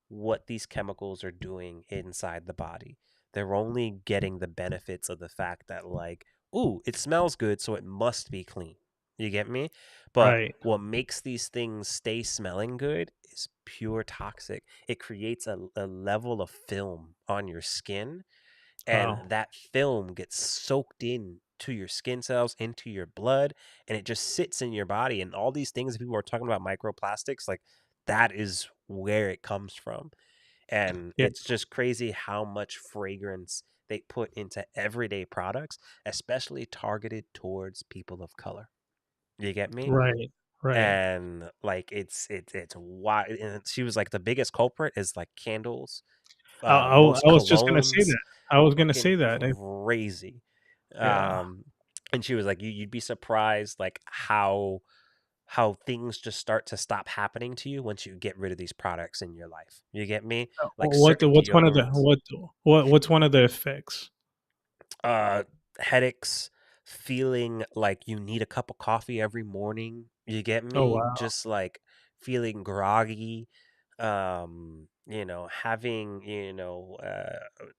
what these chemicals are doing inside the body. They're only getting the benefits of the fact that, like, ooh, it smells good, so it must be clean. You get me? But Right. what makes these things stay smelling good is pure toxic. It creates a level of film on your skin and Wow. that film gets soaked in to your skin cells into your blood and it just sits in your body and all these things that people are talking about microplastics like that is where it comes from and Yeah. it's just crazy how much fragrance they put into everyday products especially targeted towards people of color, you get me? Right. Right. And like it's why and she was like the biggest culprit is like candles, most I was just gonna say colognes, that. I was gonna fucking say that. crazy. Yeah. Um, and she was like, you'd be surprised like how things just start to stop happening to you once you get rid of these products in your life. You get me? Like certain What's one of the deodorants, what's one of the effects? uh headaches, feeling like you need a cup of coffee every morning, you get Oh me? wow. Just like feeling groggy, having,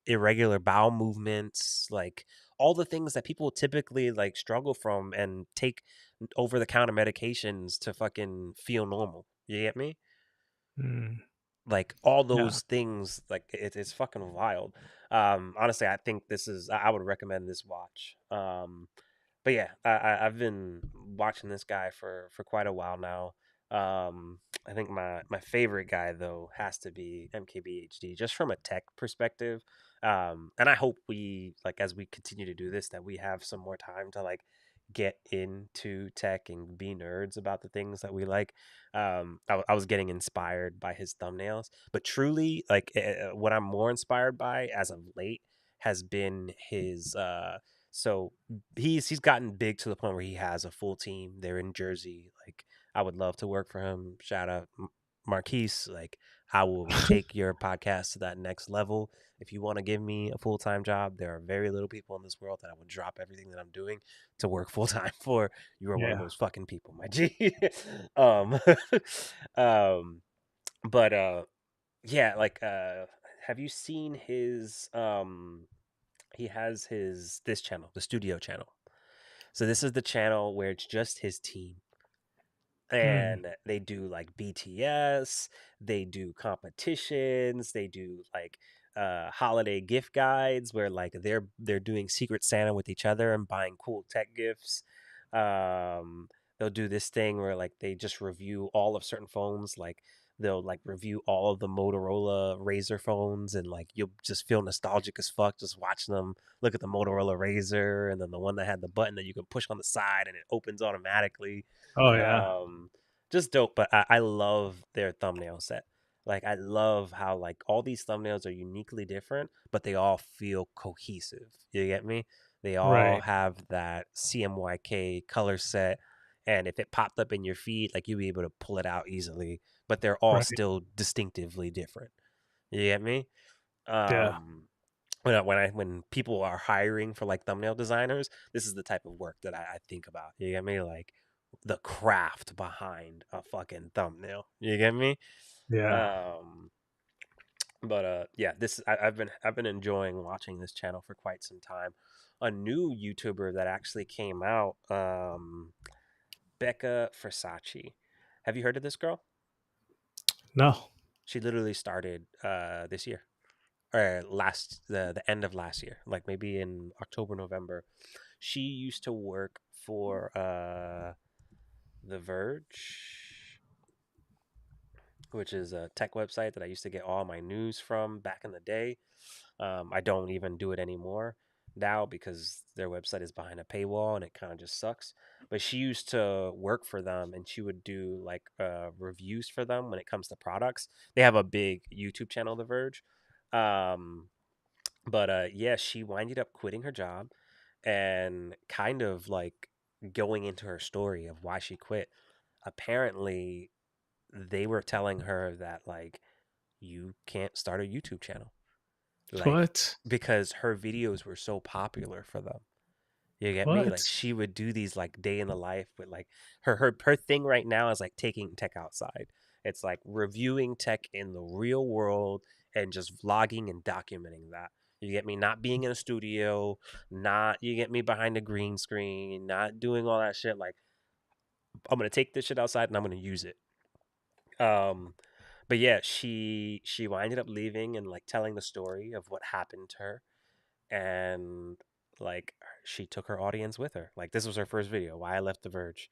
irregular bowel movements, like all the things that people typically like struggle from and take over the counter medications to fucking feel normal. You get me? Mm, Like all yeah. those things, like it's fucking wild. Honestly, I think this is I would recommend this watch. But yeah, I've been watching this guy for quite a while now. I think my favorite guy though has to be MKBHD, just from a tech perspective. And I hope we like as we continue to do this that we have some more time to like get into tech and be nerds about the things that we like. I was getting inspired by his thumbnails, but truly, like what I'm more inspired by as of late has been his so he's gotten big to the point where he has a full team. They're in Jersey. Like I would love to work for him. Shout out Marquise. Like I will take your podcast to that next level. If you want to give me a full time job, there are very little people in this world that I would drop everything that I'm doing to work full time for. You are one of Yeah. those fucking people, my G. um, um, but yeah, like have you seen his he has his this channel, the studio channel. So this is the channel where it's just his team Mm. and they do like BTS, they do competitions, they do like holiday gift guides where like they're doing Secret Santa with each other and buying cool tech gifts. Um they'll do this thing where like they just review all of certain phones like they'll like review all of the Motorola Razor phones and like you'll just feel nostalgic as fuck just watching them look at the Motorola Razor and then the one that had the button that you can push on the side and it opens automatically. Oh yeah. um just dope, but I love their thumbnail set. Like I love how like all these thumbnails are uniquely different but they all feel cohesive, you get me? They all Right. have that CMYK color set and if it popped up in your feed like you'll be able to pull it out easily but they're all Right. still distinctively different, you get me? Yeah. Um, when people are hiring for like thumbnail designers, this is the type of work that I think about. You get me? Like the craft behind a fucking thumbnail. You get me? Yeah. Um, but yeah, I've been enjoying watching this channel for quite some time. A new YouTuber that actually came out, Becca Versace. Have you heard of this girl? No. She literally started this year, or the end of last year, like maybe in October, November. She used to work for The Verge, which is a tech website that I used to get all my news from back in the day. I don't even do it anymore now because their website is behind a paywall and it kind of just sucks. But she used to work for them and she would do like reviews for them when it comes to products. They have a big YouTube channel, The Verge. Um, but yeah, she winded up quitting her job and kind of like going into her story of why she quit. Apparently, they were telling her that like you can't start a YouTube channel, like What? because her videos were so popular for them. You get me? Like What? she would do these like day in the life with like her thing right now is like taking tech outside. It's like reviewing tech in the real world and just vlogging and documenting that. You get me? Not being in a studio, not you get me behind a green screen, not doing all that shit. Like I'm gonna take this shit outside and I'm gonna use it. Um, but yeah, she winded up leaving and like telling the story of what happened to her, and like she took her audience with her. Like this was her first video, why I left The Verge.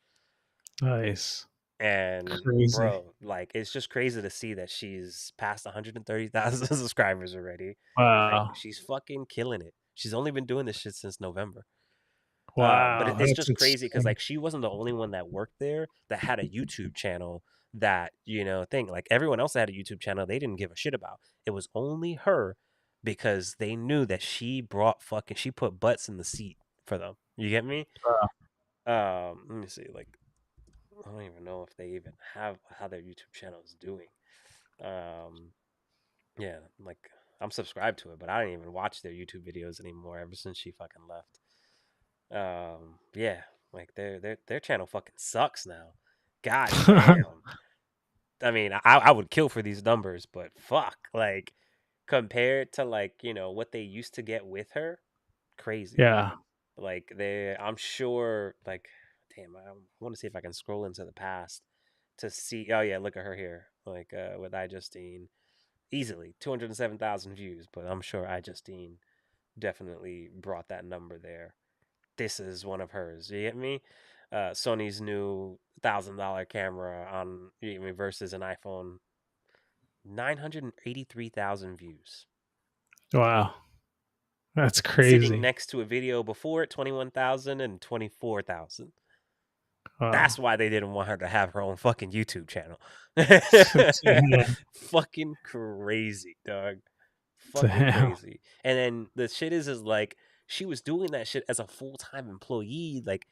Nice. And Crazy. bro, like it's just crazy to see that she's past 130,000 subscribers already. Like Wow. she's fucking killing it. She's only been doing this shit since November. But Wow. it's That's just crazy because insane. like she wasn't the only one that worked there that had a YouTube channel that thing. Like everyone else that had a YouTube channel, they didn't give a shit about. It was only her because they knew that she put butts in the seat for them. You get me? Wow. Let me see. Like I don't even know if they even have how their YouTube channel is doing. Um, yeah, like I'm subscribed to it, but I don't even watch their YouTube videos anymore ever since she fucking left. Yeah, like their channel fucking sucks now. God damn. I mean, I would kill for these numbers, but fuck, like compared to like what they used to get with her, crazy. Yeah. Like I'm sure, like, damn, I want to see if I can scroll into the past to see. Oh yeah, look at her here, like with iJustine, easily 207,000 views, but I'm sure iJustine definitely brought that number there. This is one of hers. You get me? Sony's new $1,000 camera on versus an iPhone, 983,000 views. Wow. That's Sitting crazy. next to a video before it, 21,000 and 24,000. Wow. That's why they didn't want her to have her own fucking YouTube channel. Damn. Fucking crazy, dog. Fucking Damn. crazy. And then the shit is like she was doing that shit as a full-time employee. Like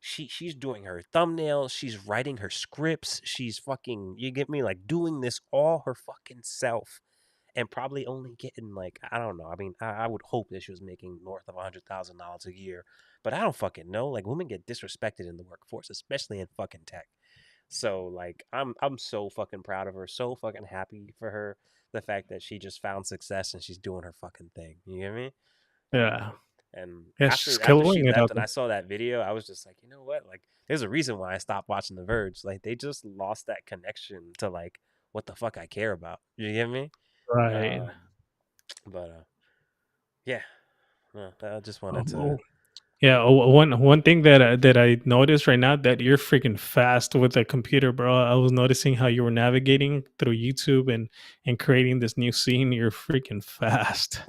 she's doing her thumbnails, she's writing her scripts, she's fucking you get me like doing this all her fucking self and probably only getting like I don't know. I mean, I would hope that she was making north of $100,000 a year, but I don't fucking know. Like women get disrespected in the workforce, especially in fucking tech. So like I'm so fucking proud of her, so fucking happy for her. The fact that she just found success and she's doing her fucking thing. You get me? Yeah. And Yeah, she's after she killing it left out and there. I saw that video, I was just like, you know what? Like, there's a reason why I stopped watching The Verge. Like, they just lost that connection to like what the fuck I care about. You get me? Right. Um, but yeah, no, I just wanted to. Oh, yeah, one thing that I noticed right now that you're freaking fast with the computer, bro. I was noticing how you were navigating through YouTube and creating this new scene. You're freaking fast.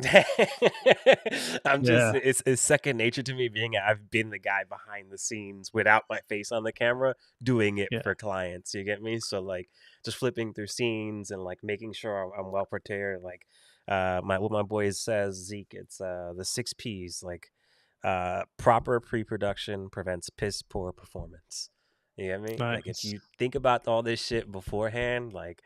I'm just Yeah, it's second nature to me being I've been the guy behind the scenes without my face on the camera doing it yeah, for clients. You get me? So like just flipping through scenes and like making sure I'm well prepared. Like my what my boys says Zeke, it's the 6 P's like proper pre-production prevents piss poor performance. You get me? Like if nice. you think about all this shit beforehand, like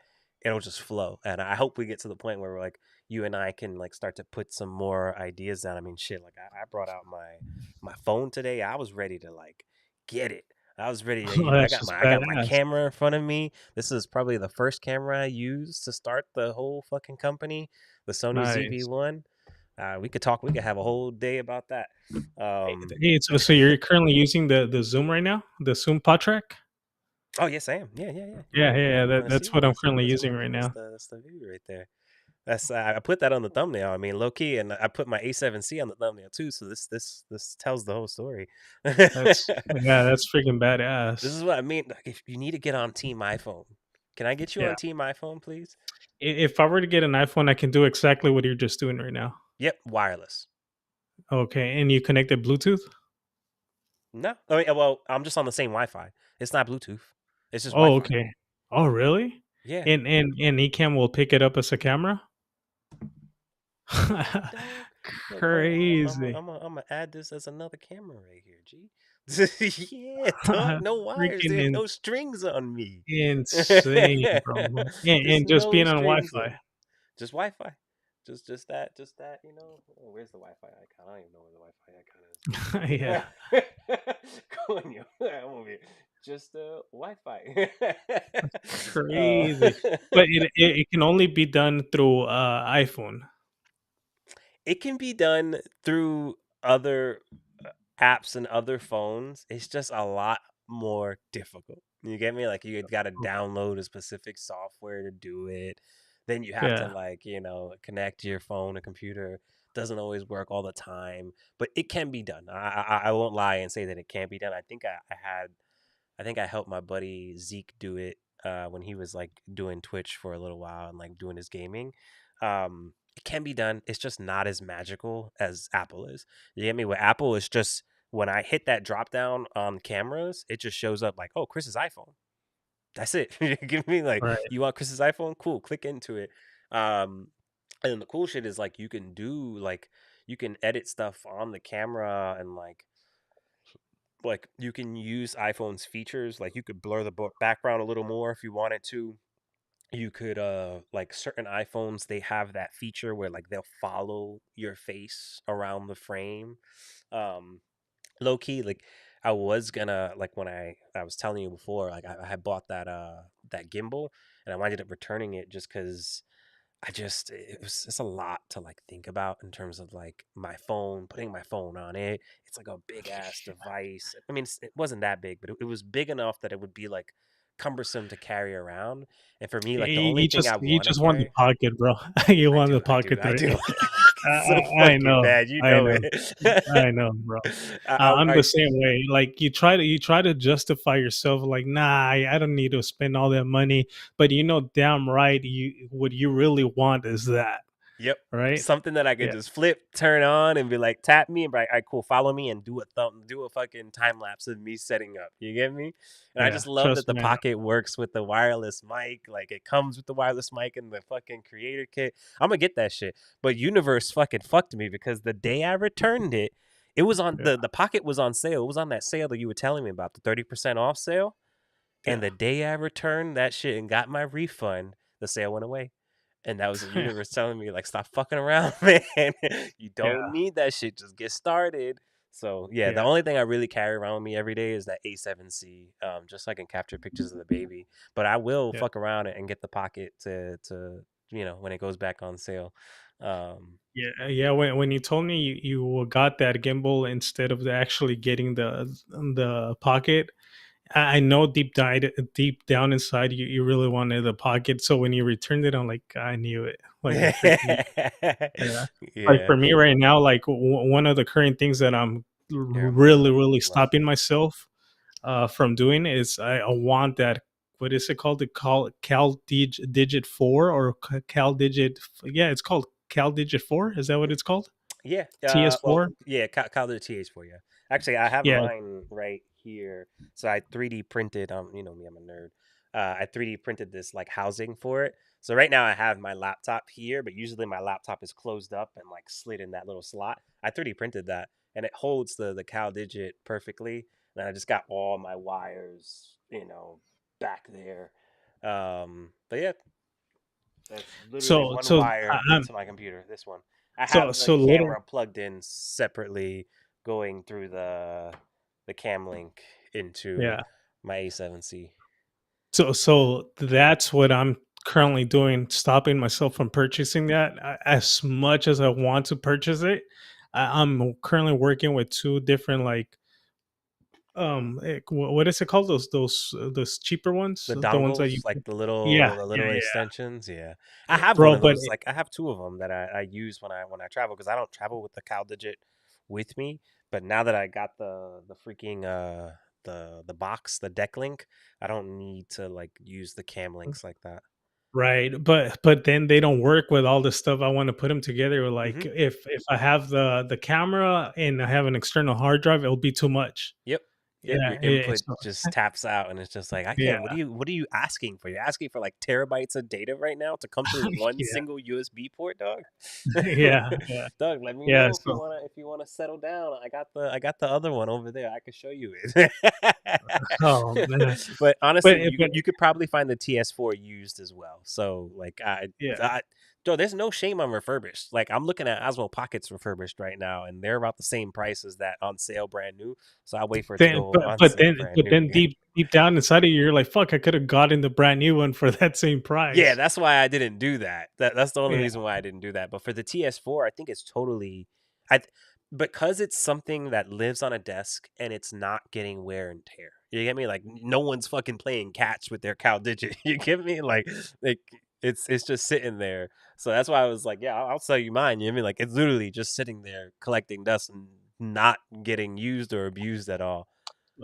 it'll just flow. And I hope we get to the point where we're like you and I can like start to put some more ideas down. I mean, shit, like I brought out my phone today. I was ready to like get it. I was ready to, Oh, I that's got just my badass. camera in front of me. This is probably the first camera I used to start the whole fucking company, the Sony Nice. ZV-1. We could talk. We could have a whole day about that. Um, Hey, so you're currently using the Zoom right now, the Zoom PodTrack? oh yes, I am. Yeah, yeah, yeah. Yeah, yeah, yeah. You want to That's see? what I'm See, currently using right now. that's the view right there. That's I put that on the thumbnail. I mean, low key, and I put my A7C on the thumbnail too. So this tells the whole story. That's yeah, that's freaking badass. This is what I mean. Like, if you need to get on Team iPhone, can I get you Yeah. on Team iPhone, please? If I were to get an iPhone, I can do exactly what you're just doing right now. Yep, wireless. Okay, and you connected Bluetooth? No, I mean, well, I'm just on the same Wi-Fi. It's not Bluetooth. It's just Oh, Wi-Fi. okay. Oh, really? Yeah. And Ecamm will pick it up as a camera? Yeah, dog. Look, hold on. Crazy. I'm gonna add this as another camera right here. G. Yeah, dog. No wires. Freaking There's no strings on me. insane, bro. There's And just no being on strings Wi-Fi. on. Just Wi-Fi. Just that. Just that. You know. Oh, where's the Wi-Fi icon? I don't even know where the Yeah, Wi-Fi icon is. Coño, I'm over here. Just Wi-Fi. that's uh, crazy. But it can only be done through iPhone. it can be done through other apps and other phones. It's just a lot more difficult. You get me? Like you got to Okay. download a specific software to do it. Then you have to Yeah. like, connect your phone or computer. Doesn't always work all the time, but it can be done. I won't lie and say that it can't be done. I think I helped my buddy Zeke do it when he was like doing Twitch for a little while and like doing his gaming. It can be done. It's just not as magical as Apple is. You get me? With Apple, it's just when I hit that drop down on cameras, it just shows up like, oh, Chris's iPhone. That's it. You give me like, Right. you want Chris's iPhone? Cool. Click into it. Um, and then the cool shit is like you can edit stuff on the camera and like you can use iPhone's features. Like you could blur the background a little more if you wanted to. You could like certain iPhones, they have that feature where like they'll follow your face around the frame. Um Low key, like I was gonna like when I was telling you before, like I had bought that gimbal and I ended up returning it just because it's a lot to like think about in terms of like my phone, putting my phone on it. It's like a big ass device. I mean, it wasn't that big, but it was big enough that it would be like cumbersome to carry around. And for me, like the only thing I You want to just want the carry, pocket, bro. You want the pocket I thread. do want the pocket so I fucking know, bad. You I know know, it. I know, bro. I, I'm I the same way. Like you try to justify yourself, like, nah, I don't need to spend all that money. But you know, damn right, you what you really want is that, Yep. right? Something that I could Yeah, just flip, turn on, and be like, tap me, and be like, all right, cool, follow me, and do a fucking time lapse of me setting up. You get me? And I yeah. just love that Trust the me, I know. Pocket works with the wireless mic. Like it comes with the wireless mic and the fucking creator kit. I'm gonna get that shit. But Universe fucking fucked me because the day I returned it, it was on Yeah, the Pocket was on sale. It was on that sale that you were telling me about, the 30% off sale. And yeah, the day I returned that shit and got my refund, the sale went away. And that was the yeah, universe telling me, like, stop fucking around, man. You don't yeah, need that shit. Just get started. So yeah, the yeah, only thing I really carry around with me every day is that A7C, just so I can capture pictures of the baby. But I will yeah. fuck around and get the Pocket to when it goes back on sale. Um, Yeah, yeah. When you told me you got that gimbal instead of actually getting the pocket, I know deep down inside you really wanted the pocket. So when you returned it, I'm like, I knew it. Like I freaking yeah. Like yeah, for me right now, like one of the current things that I'm here I'm gonna really left. stopping myself from doing is I want that. What is it called? The Digit 4 or Cal Digit? Yeah, it's called Cal Digit 4. Is that what it's called? Yeah. Well, TS4. yeah. Kyle did a TH for you. Actually, I have Yeah, mine right here. So I 3D printed. You know me, I'm a nerd. I 3D printed this like housing for it. So right now I have my laptop here, but usually my laptop is closed up and like slid in that little slot. I 3D printed that, and it holds the Cal Digit perfectly. And I just got all my wires, back there. But yeah, That's literally So one so wire I'm into my computer. This one. I so have the so little camera plugged in separately, going through the cam link into yeah. my A7C. So that's what I'm currently doing, stopping myself from purchasing that. As much as I want to purchase it, I'm currently working with two different like what is it called, those cheaper ones, The the ones that you dongles, like yeah the yeah little yeah extensions, yeah. I have one bro of but those. Like I have two of them that I use when I travel because I don't travel with the cow digit with me. But now that I got the freaking the box, the deck link, I don't need to like use the cam links like that. right, but then they don't work with all the stuff I want to put them together. Like Hmm. if I have the camera and I have an external hard drive, it'll be too much. Yep. Yep. Yeah, Your input so just taps out and it's just like, I yeah can't what are you asking for? You're asking for like terabytes of data right now to come through one yeah single USB port, dog? yeah yeah Dog, let me yeah. know So if you wanna settle down. I got the other one over there. I can show you it. oh man, But honestly, but you could probably find the TS4 used as well. So like yeah. I Though there's no shame on refurbished. Like I'm looking at Osmo Pockets refurbished right now, and they're about the same price as that on sale brand new. So I wait for it to Then go on sale brand but then new. deep down inside of you, you're like, "Fuck, I could have gotten the brand new one for that same Yeah, price." that's why I didn't do that. That's the only Yeah, reason why I didn't do that. But for the TS4, I think it's totally I th- because it's something that lives on a desk and it's not getting wear and tear. You get me? Like no one's fucking playing catch with their cow digit. You get me? Like it's just sitting there. So that's why I was like, yeah, I'll sell you mine. You get me? Like it's literally just sitting there collecting dust and not getting used or abused at all.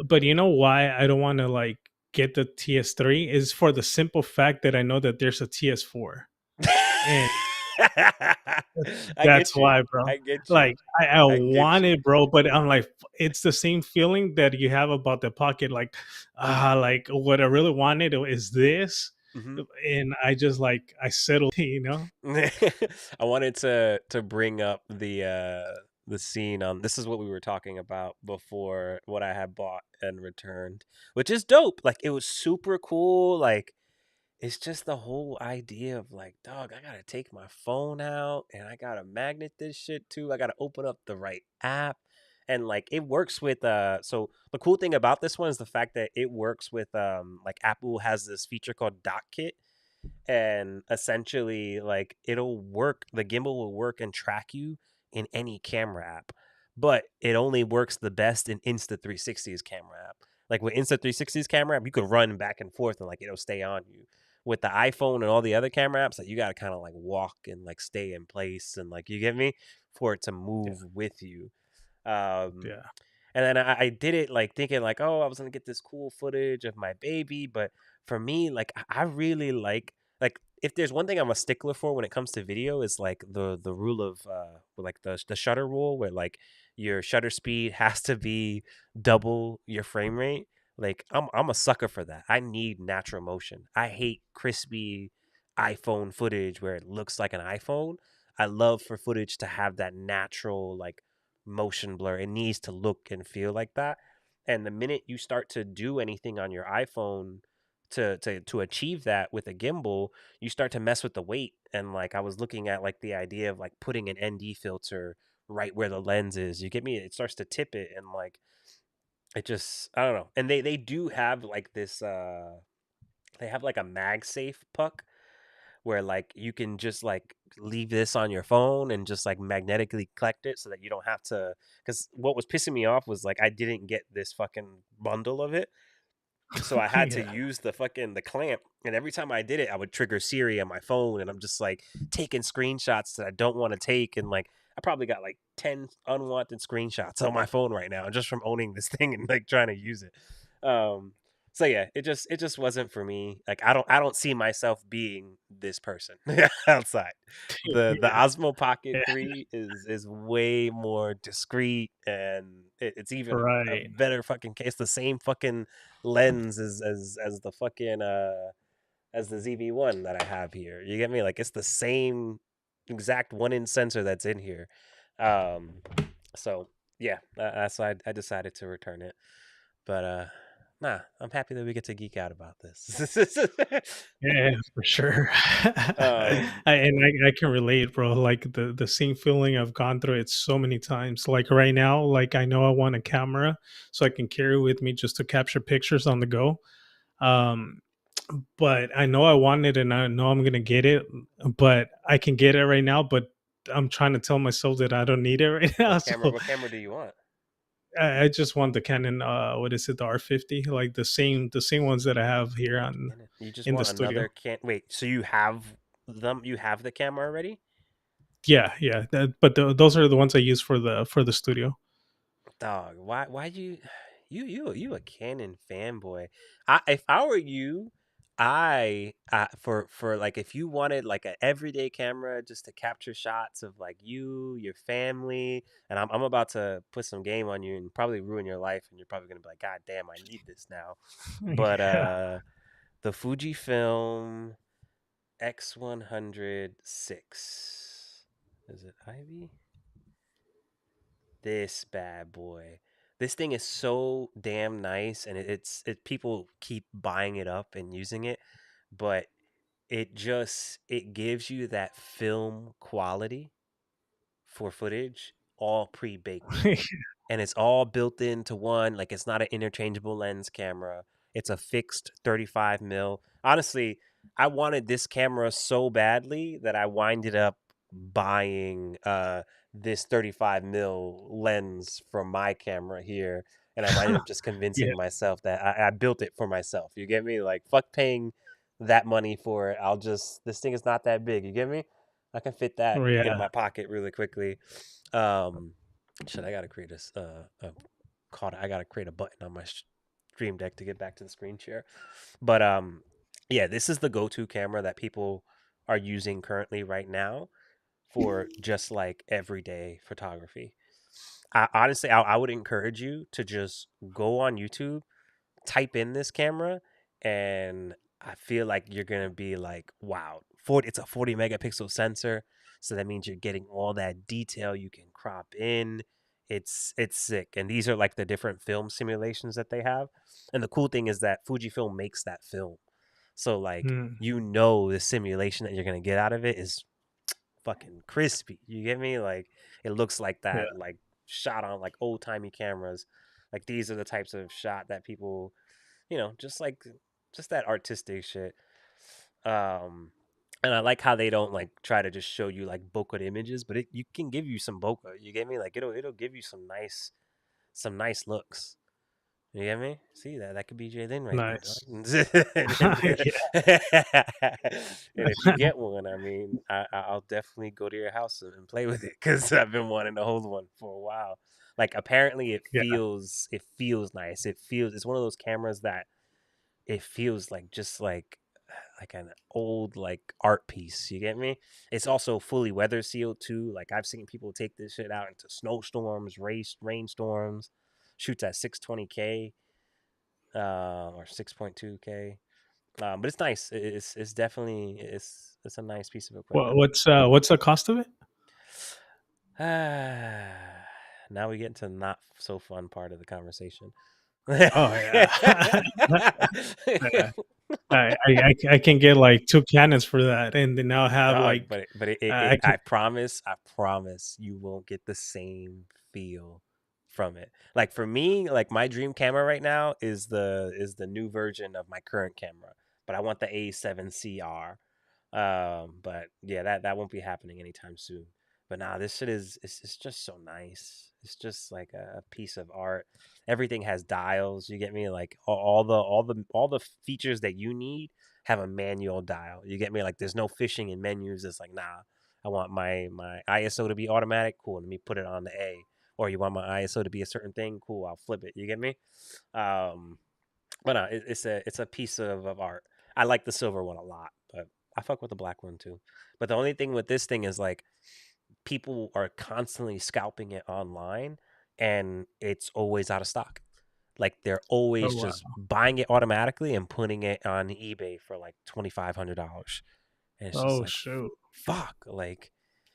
but you know why I don't wanna, like, get the TS3 is for the simple fact that I know that there's a TS4, and I that's get you. why, bro. I get you. Like, I I get want you. it, bro, but I'm like, it's the same feeling that you have about the Pocket, like, what I really wanted is this, Mhm. and I just, like, I settled, you know? I wanted to bring up the scene on this is what we were talking about before what I had bought and returned, which is dope. Like it was super cool. Like it's just the whole idea of like, dog, I gotta take my phone out and I gotta magnet this shit too. I gotta open up the right app. And like it works with so the cool thing about this one is the fact that it works with like Apple has this feature called Dock Kit, and essentially like it'll work, the gimbal will work and track you in any camera app, but it only works the best in Insta360's camera app. Like with Insta360's camera app, you could run back and forth and like it'll stay on you. With the iPhone and all the other camera apps, like you got to kind of like walk and like stay in place and like, you get me, for it to Yeah, move with you. um yeah. and then I did it like thinking like, oh, I was gonna get this cool footage of my baby. But for me, like I really like if there's one thing I'm a stickler for when it comes to video is like the rule of like the shutter rule, where like your shutter speed has to be double your frame rate. Like I'm a sucker for that. I need natural motion. I hate crispy iPhone footage where it looks like an iPhone. I love for footage to have that natural like motion blur. It needs to look and feel like that. And the minute you start to do anything on your iPhone to achieve that with a gimbal, you start to mess with the weight. And like I was looking at like the idea of like putting an ND filter right where the lens is. You get me? It starts to tip it and like it just, I don't know. And they do have like this they have like a MagSafe puck where like you can just like leave this on your phone and just like magnetically collect it so that you don't have to. Because what was pissing me off was like I didn't get this fucking bundle of it, so I had to Yeah, use the clamp, and every time I did it I would trigger Siri on my phone, and I'm just like taking screenshots that I don't want to take. And like I probably got like 10 unwanted screenshots on my phone right now just from owning this thing and like trying to use it. um so yeah, it just wasn't for me. Like I don't see myself being this person outside. The yeah, Osmo Pocket yeah, 3 is way more discreet, and it's even a right. better fucking case. The same fucking lens as the fucking as the ZV1 that I have here. You get me? Like it's the same exact 1 inch sensor that's in here. Um so yeah, that's why I decided to return it. But Nah, I'm happy that we get to geek out about this. Yeah, for sure. um, I can relate, bro. Like the same feeling I've gone through it so many times. Like right now, like I know I want a camera so I can carry with me just to capture pictures on the go. Um, but I know I want it and I know I'm gonna get it, but I can get it right now, but I'm trying to tell myself that I don't need it right now. So what camera do you want? I just want the Canon what is it, the R50, like the same ones that I have here on Canon. You just in the want another studio. can. Wait, so you have them? You have the camera already? Yeah, yeah. But those are the ones I use for the studio. Dog, why you a Canon fanboy? If I were you, for like if you wanted like an everyday camera just to capture shots of like you, your family, and I'm about to put some game on you and probably ruin your life, and you're probably gonna be like, God damn, I need this now. But Yeah, the Fujifilm X106, is it Ivy? This bad boy. This thing is so damn nice, and people keep buying it up and using it, but it gives you that film quality for footage all pre-baked in, and it's all built into one. Like, it's not an interchangeable lens camera, it's a fixed 35 mil. Honestly, I wanted this camera so badly that I winded up buying this 35 mil lens from my camera here, and I winded up just yeah, convincing myself that I built it for myself. You get me? Like, fuck paying that money for it. This thing is not that big. You get me? I can fit that in yeah. my pocket really quickly. Um, shit, I gotta create I gotta create a button on my stream deck to get back to the screen share. But yeah, this is the go-to camera that people are using currently right now for just like everyday photography. I would encourage you to just go on YouTube, type in this camera, and I feel like you're gonna be like, wow, 40, it's a 40 megapixel sensor. So that means you're getting all that detail you can crop in. It's sick. And these are like the different film simulations that they have. And the cool thing is that Fujifilm makes that film. So like, Mm, the simulation that you're gonna get out of it is fucking crispy. You get me? Like, it looks like yeah. that, like shot on like old timey cameras. Like, these are the types of shot that people, just like, just that artistic shit. Um, and I like how they don't like try to just show you like bokeh images, but you can give you some bokeh. You get me? Like, it'll give you some nice looks. You get me? See that could be Jay Lin right there, dog. Nice. And if you get one, I mean, I'll definitely go to your house and play with it because I've been wanting to hold one for a while. Like, apparently Yeah, it feels nice. It's one of those cameras that it feels like just like an old like art piece. You get me? It's also fully weather sealed too. Like, I've seen people take this shit out into snowstorms, rainstorms. Shoots at 620K or 6.2K. But it's nice. It's definitely it's a nice piece of equipment. what's the cost of it? Now we get into not so fun part of the conversation. Oh yeah. Yeah. I can get like two cannons for that, and then now have Dog, like it I can. I promise you won't get the same feel from it. Like, for me, like, my dream camera right now is the new version of my current camera, but I want the A7CR. But yeah, that won't be happening anytime soon. But nah, this shit it's just so nice. It's just like a piece of art. Everything has dials. You get me? Like, all the features that you need have a manual dial. You get me? Like, there's no fishing in menus. It's like, nah, I want my ISO to be automatic. Cool, let me put it on the A. Or you want my ISO to be a certain thing? Cool, I'll flip it. You get me? Um, but no, it's a piece of art. I like the silver one a lot, but I fuck with the black one too. But the only thing with this thing is like, people are constantly scalping it online, and it's always out of stock. Like, they're Oh always wow. just buying it automatically and putting it on eBay for like $2,500. And it's just Oh like, shoot. fuck. Like,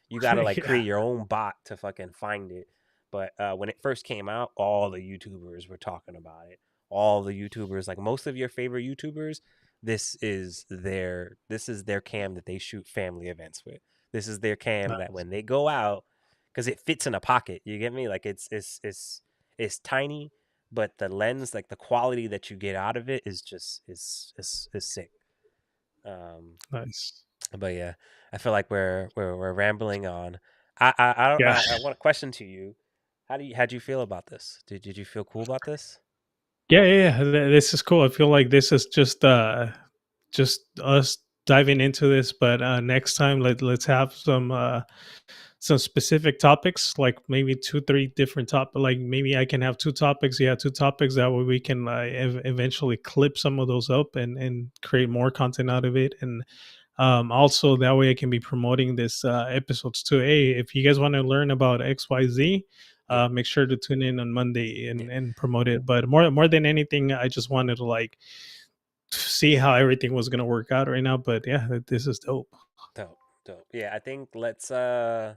you gotta like Yeah. create your own bot to fucking find it. But when it first came out, all the YouTubers were talking about it. all the YouTubers, like most of your favorite YouTubers, this is their cam that they shoot family events with. This is their cam that when they go out, because it fits in a pocket. You get me? Like it's tiny, but the lens, like the quality that you get out of it, is just is sick. Um, Nice. but yeah, I feel like we're rambling on. I don't Yeah. I want a question to you. How'd you feel about this? Did you feel cool about this? Yeah, yeah, yeah. This is cool. I feel like this is just us diving into this, but next time let's have some specific topics, like maybe two, three different like maybe I can have two topics. Yeah, two topics. That way we can eventually clip some of those up and create more content out of it. And also that way I can be promoting this episodes too. Hey, if you guys want to learn about XYZ, Yeah, make sure to tune in on Monday yeah, and promote it. But more than anything, I just wanted to like see how everything was gonna work out right now. But yeah, this is dope. dope, dope. Yeah, I think let's. I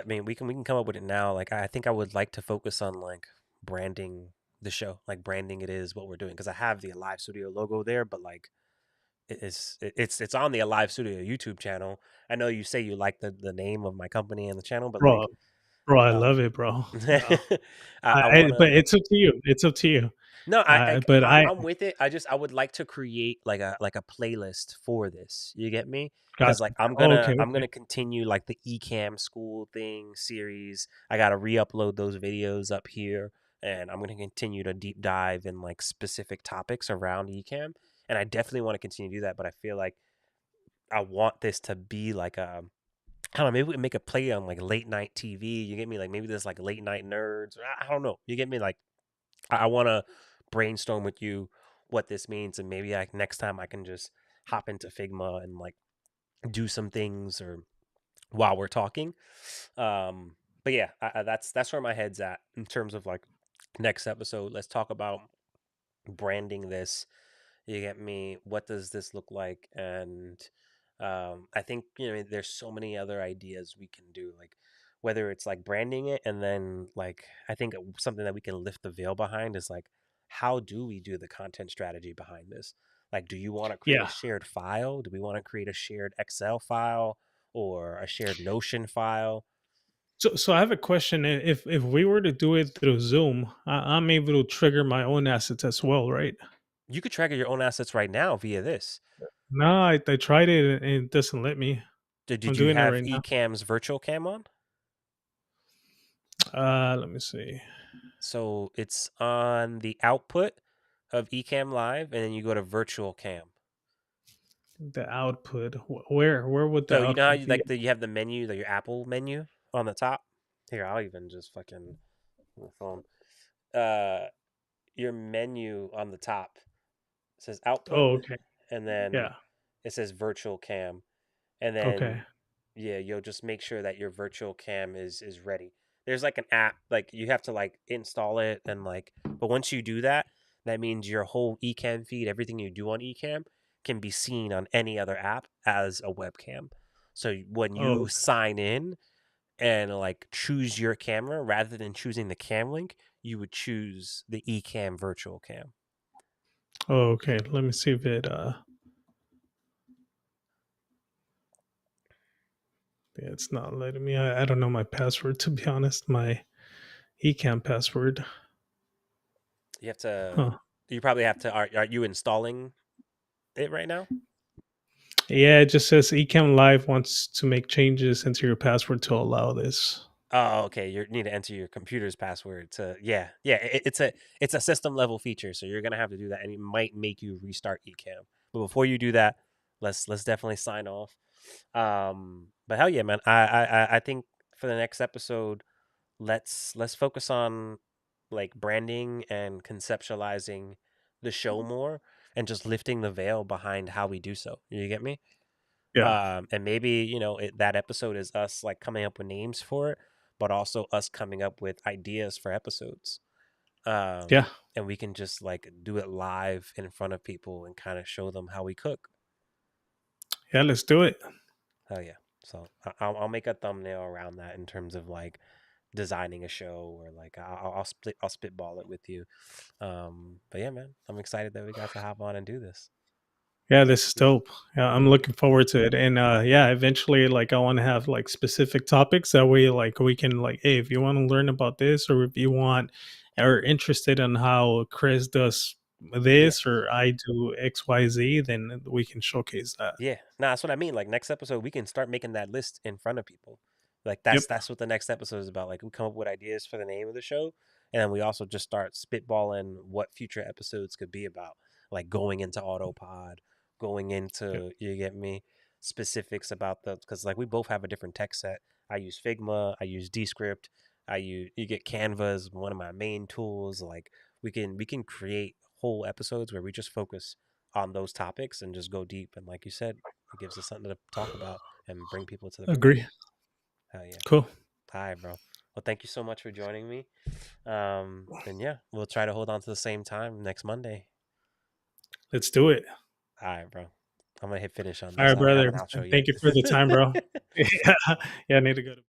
mean, we can come up with it now. Like, I think I would like to focus on like branding the show, like branding it is what we're doing, because I have the Alive Studio logo there, but like it's on the Alive Studio YouTube channel. I know you say you like the name of my company and the channel, but Bro, like, bro, I love um, it, bro. No, I want but to. it's up to you. It's up to you. No, But I'm with it. I would like to create like a playlist for this. You get me? Because gotcha. like Oh, okay, I'm okay. gonna continue like the Ecamm school thing series. I gotta re-upload those videos up here, and I'm gonna continue to deep dive in like specific topics around Ecamm. And I definitely want to continue to do that. But I feel like I want this to be like a, I don't know, maybe we can make a play on like late night TV. You get me? Like maybe there's like late night nerds. Or I don't know. You get me? Like I want to brainstorm with you what this means, and maybe like next time I can just hop into Figma and like do some things or while we're talking. But yeah, that's where my head's at in terms of like next episode. Let's talk about branding this. You get me? What does this look like? And I think there's so many other ideas we can do, like whether it's like branding it, and then like I think something that we can lift the veil behind is like how do we do the content strategy behind this? Like, do you want to create a Yeah. shared file? Do we want to create a shared Excel file or a shared Notion file? So I have a question. If we were to do it through Zoom, I'm able to trigger my own assets as well, right? You could track your own assets right now via this. No, I tried it and it doesn't let me. Did I'm you doing it have right now. Ecamm's virtual cam on? Let me see So it's on the output of Ecamm Live, and then you go to virtual cam. the output. Where would the So you know how output you be? like you have the menu, your Apple menu on the top. Here, I'll even just fucking on the phone. Uh, your menu on the top says output, Oh, okay. and then Yeah. it says virtual cam, and Okay. then yeah, you'll just make sure that your virtual cam is ready. There's like an app, like you have to like install it and like, but once you do that, that means your whole Ecamm feed, everything you do on Ecamm, can be seen on any other app as a webcam. So when Oh. you sign in and like choose your camera rather than choosing the cam link, you would choose the Ecamm virtual cam. Oh, okay. Let me see if it. Yeah, it's not letting me. I don't know my password to be honest. My Ecamm password. You have to, Huh. you probably have to, are you installing it right now? Yeah, it just says Ecamm Live wants to make changes into your password to allow this. Oh, okay. You need to enter your computer's password to, yeah, yeah. It's a system level feature, so you're gonna have to do that, and it might make you restart Ecamm. But before you do that, let's definitely sign off. But hell yeah, man. I think for the next episode, let's focus on like branding and conceptualizing the show more, and just lifting the veil behind how we do so. You get me? Yeah. And maybe that episode is us like coming up with names for it, but also us coming up with ideas for episodes. Yeah. And we can just like do it live in front of people and kind of show them how we cook. Yeah. Let's do it. Hell yeah! So I'll make a thumbnail around that in terms of like designing a show, or like I'll spitball it with you. But yeah, man, I'm excited that we got to hop on and do this. Yeah, this is dope. Yeah, I'm Hmm. looking forward to it. And yeah, eventually like I want to have like specific topics that way like we can like, hey, if you want to learn about this or if you want or interested in how Chris does Yeah. this or I do XYZ, then we can showcase that. Yeah, nah, that's what I mean. Like next episode, we can start making that list in front of people. Like Yep. that's what the next episode is about. Like we come up with ideas for the name of the show, and then we also just start spitballing what future episodes could be about. Like going into Autopod, going Yep. into, you get me, specifics about the, because like we both have a different tech set. I use Figma, I use Descript, I use, you get Canva is one of my main tools. Like we can create whole episodes where we just focus on those topics and just go deep. And like you said, it gives us something to talk about and bring people to the party. Agree. Hell yeah. Cool. All right, bro. Well, thank you so much for joining me. And yeah, we'll try to hold on to the same time next Monday. Let's do it. All right, bro. I'm gonna hit finish on All this. right, I don't have brother. an outro Thank yet. you for the time, bro. Yeah, yeah, I need to go to